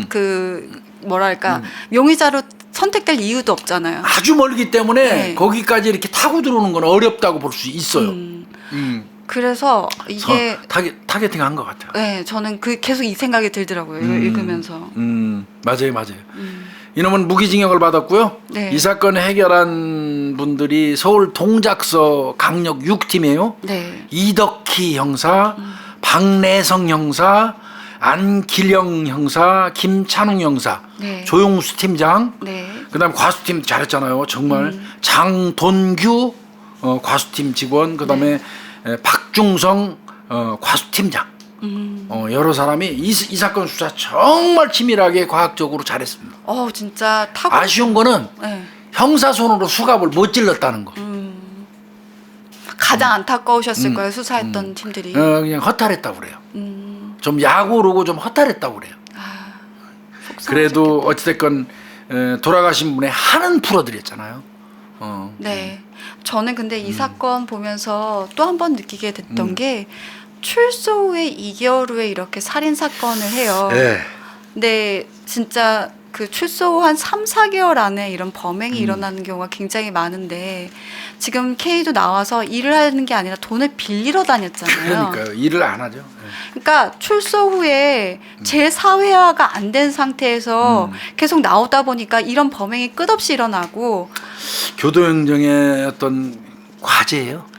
뭐랄까 용의자로 선택될 이유도 없잖아요. 아주 멀기 때문에 네. 거기까지 이렇게 타고 들어오는 건 어렵다고 볼 수 있어요. 그래서 이게 타겟팅한 것 같아요. 네, 저는 계속 이 생각이 들더라고요. 읽으면서. 맞아요. 이놈은 무기징역을 받았고요. 네. 이 사건 해결한 분들이 서울 동작서 강력 6팀이에요. 네. 이덕희 형사, 박내성 형사, 안길영 형사, 김찬웅 형사, 네. 조용수 팀장, 네. 그다음 과수팀 잘했잖아요. 정말 장돈규 과수팀 직원, 그다음에 박중성 과수팀장. 여러 사람이 이 사건 수사 정말 치밀하게 과학적으로 잘했습니다. 진짜 아쉬운 거는 네. 형사손으로 수갑을 못 찔렀다는 거. 가장 안타까우셨을 거예요. 수사했던 팀들이. 그냥 허탈했다고 그래요. 좀 약오르고 좀 허탈했다고 그래요. 그래도 어찌됐건 돌아가신 분의 한은 풀어드렸잖아요. 네. 저는 근데 이 사건 보면서 또 한 번 느끼게 됐던 게 출소 후에 2개월 후에 이렇게 살인 사건을 해요. 네. 근데 진짜 그 출소 후 한 3, 4개월 안에 이런 범행이 일어나는 경우가 굉장히 많은데 지금 K도 나와서 일을 하는 게 아니라 돈을 빌리러 다녔잖아요. 그러니까요. 일을 안 하죠. 그러니까 출소 후에 재사회화가 안 된 상태에서 계속 나오다 보니까 이런 범행이 끝없이 일어나고 교도행정의 어떤 과제예요.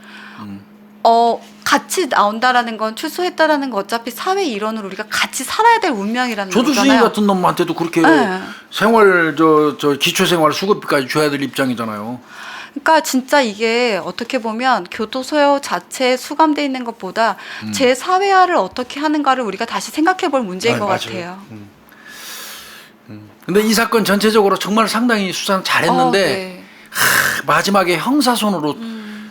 같이 나온다라는 건 출소했다라는 건 어차피 사회 일원으로 우리가 같이 살아야 될 운명이라는 조두순이 거잖아요. 같은 놈한테도 그렇게 네. 생활 저 기초생활 수급비까지 줘야 될 입장이잖아요. 그러니까 진짜 이게 어떻게 보면 교도소 자체에 수감돼 있는 것보다 재사회화를 어떻게 하는가를 우리가 다시 생각해 볼 문제인 것 맞아요. 같아요. 근데 이 사건 전체적으로 정말 상당히 수사는 잘했는데 네. 마지막에 형사손으로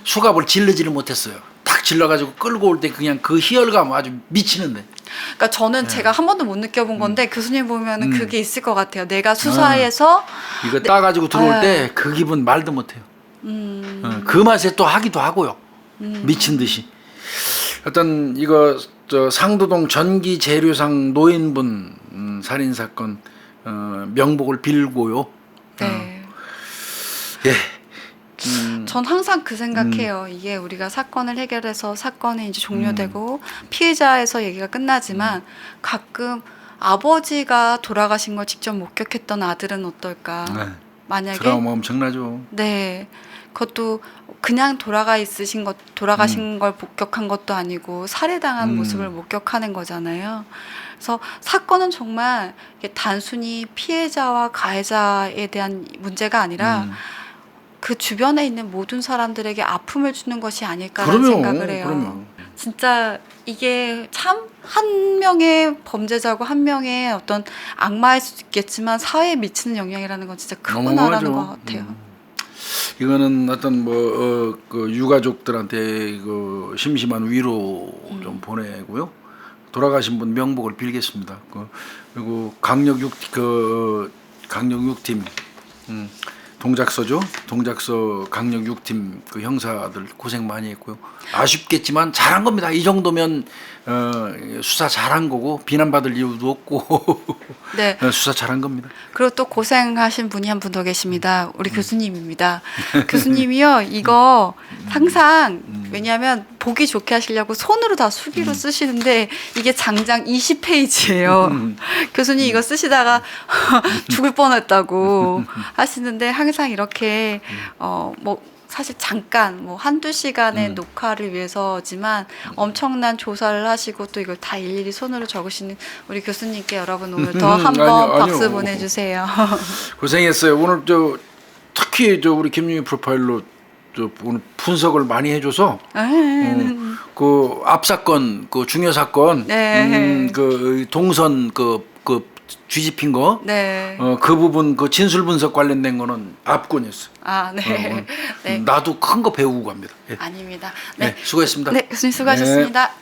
수갑을 질르지를 못했어요. 딱 질러가지고 끌고 올 때 그냥 그 희열감 아주 미치는데. 그러니까 저는 제가 한 번도 못 느껴본 건데 교수님 보면은 그게 있을 것 같아요. 내가 수사에서 이거 따가지고 들어올 때 그 기분 말도 못해요. 그 맛에 또 하기도 하고요. 미친 듯이. 어떤 이거 상도동 전기 재료상 노인분 살인 사건 명복을 빌고요. 네. 예. 전 항상 그 생각해요. 이게 우리가 사건을 해결해서 사건이 이제 종료되고 피해자에서 얘기가 끝나지만 가끔 아버지가 돌아가신 걸 직접 목격했던 아들은 어떨까? 네. 만약에 트라우마 엄청나죠. 네. 그것도 그냥 돌아가신 걸 목격한 것도 아니고 살해당한 모습을 목격하는 거잖아요. 그래서 사건은 정말 이게 단순히 피해자와 가해자에 대한 문제가 아니라 그 주변에 있는 모든 사람들에게 아픔을 주는 것이 아닐까라는 생각을 해요. 그럼요. 진짜 이게 참 한 명의 범죄자고 한 명의 어떤 악마일 수도 있겠지만 사회에 미치는 영향이라는 건 진짜 크구나라는 것 같아요. 이거는 어떤 그 유가족들한테 그 심심한 위로 좀 보내고요. 돌아가신 분 명복을 빌겠습니다. 그리고 강력 6팀 동작서죠. 동작서 강력 6팀 그 형사들 고생 많이 했고요. 아쉽겠지만 잘한 겁니다. 이 정도면 수사 잘한 거고 비난받을 이유도 없고 네. 수사 잘한 겁니다. 그리고 또 고생하신 분이 한 분 더 계십니다. 우리 교수님입니다. 교수님이요, 이거 항상 왜냐하면 보기 좋게 하시려고 손으로 다 수기로 쓰시는데 이게 장장 20페이지예요. 교수님 이거 쓰시다가 죽을 뻔했다고 하시는데 항상 이렇게 뭐 사실 잠깐 뭐 한두 시간의 녹화를 위해서지만 엄청난 조사를 하시고 또 이걸 다 일일이 손으로 적으시는 우리 교수님께 여러분 오늘 더 한번 아니요. 박수 보내주세요. 고생했어요. 오늘 특히 우리 김유미 프로파일러 오늘 분석을 많이 해줘서 그 앞사건, 그 중요 사건, 네. 그 동선 그 뒤집힌 거, 네. 그 부분 그 진술 분석 관련된 거는 압권이었어. 아, 네. 네. 나도 큰 거 배우고 갑니다. 예. 아닙니다. 네, 수고했습니다. 네, 교수님 수고하셨습니다. 네.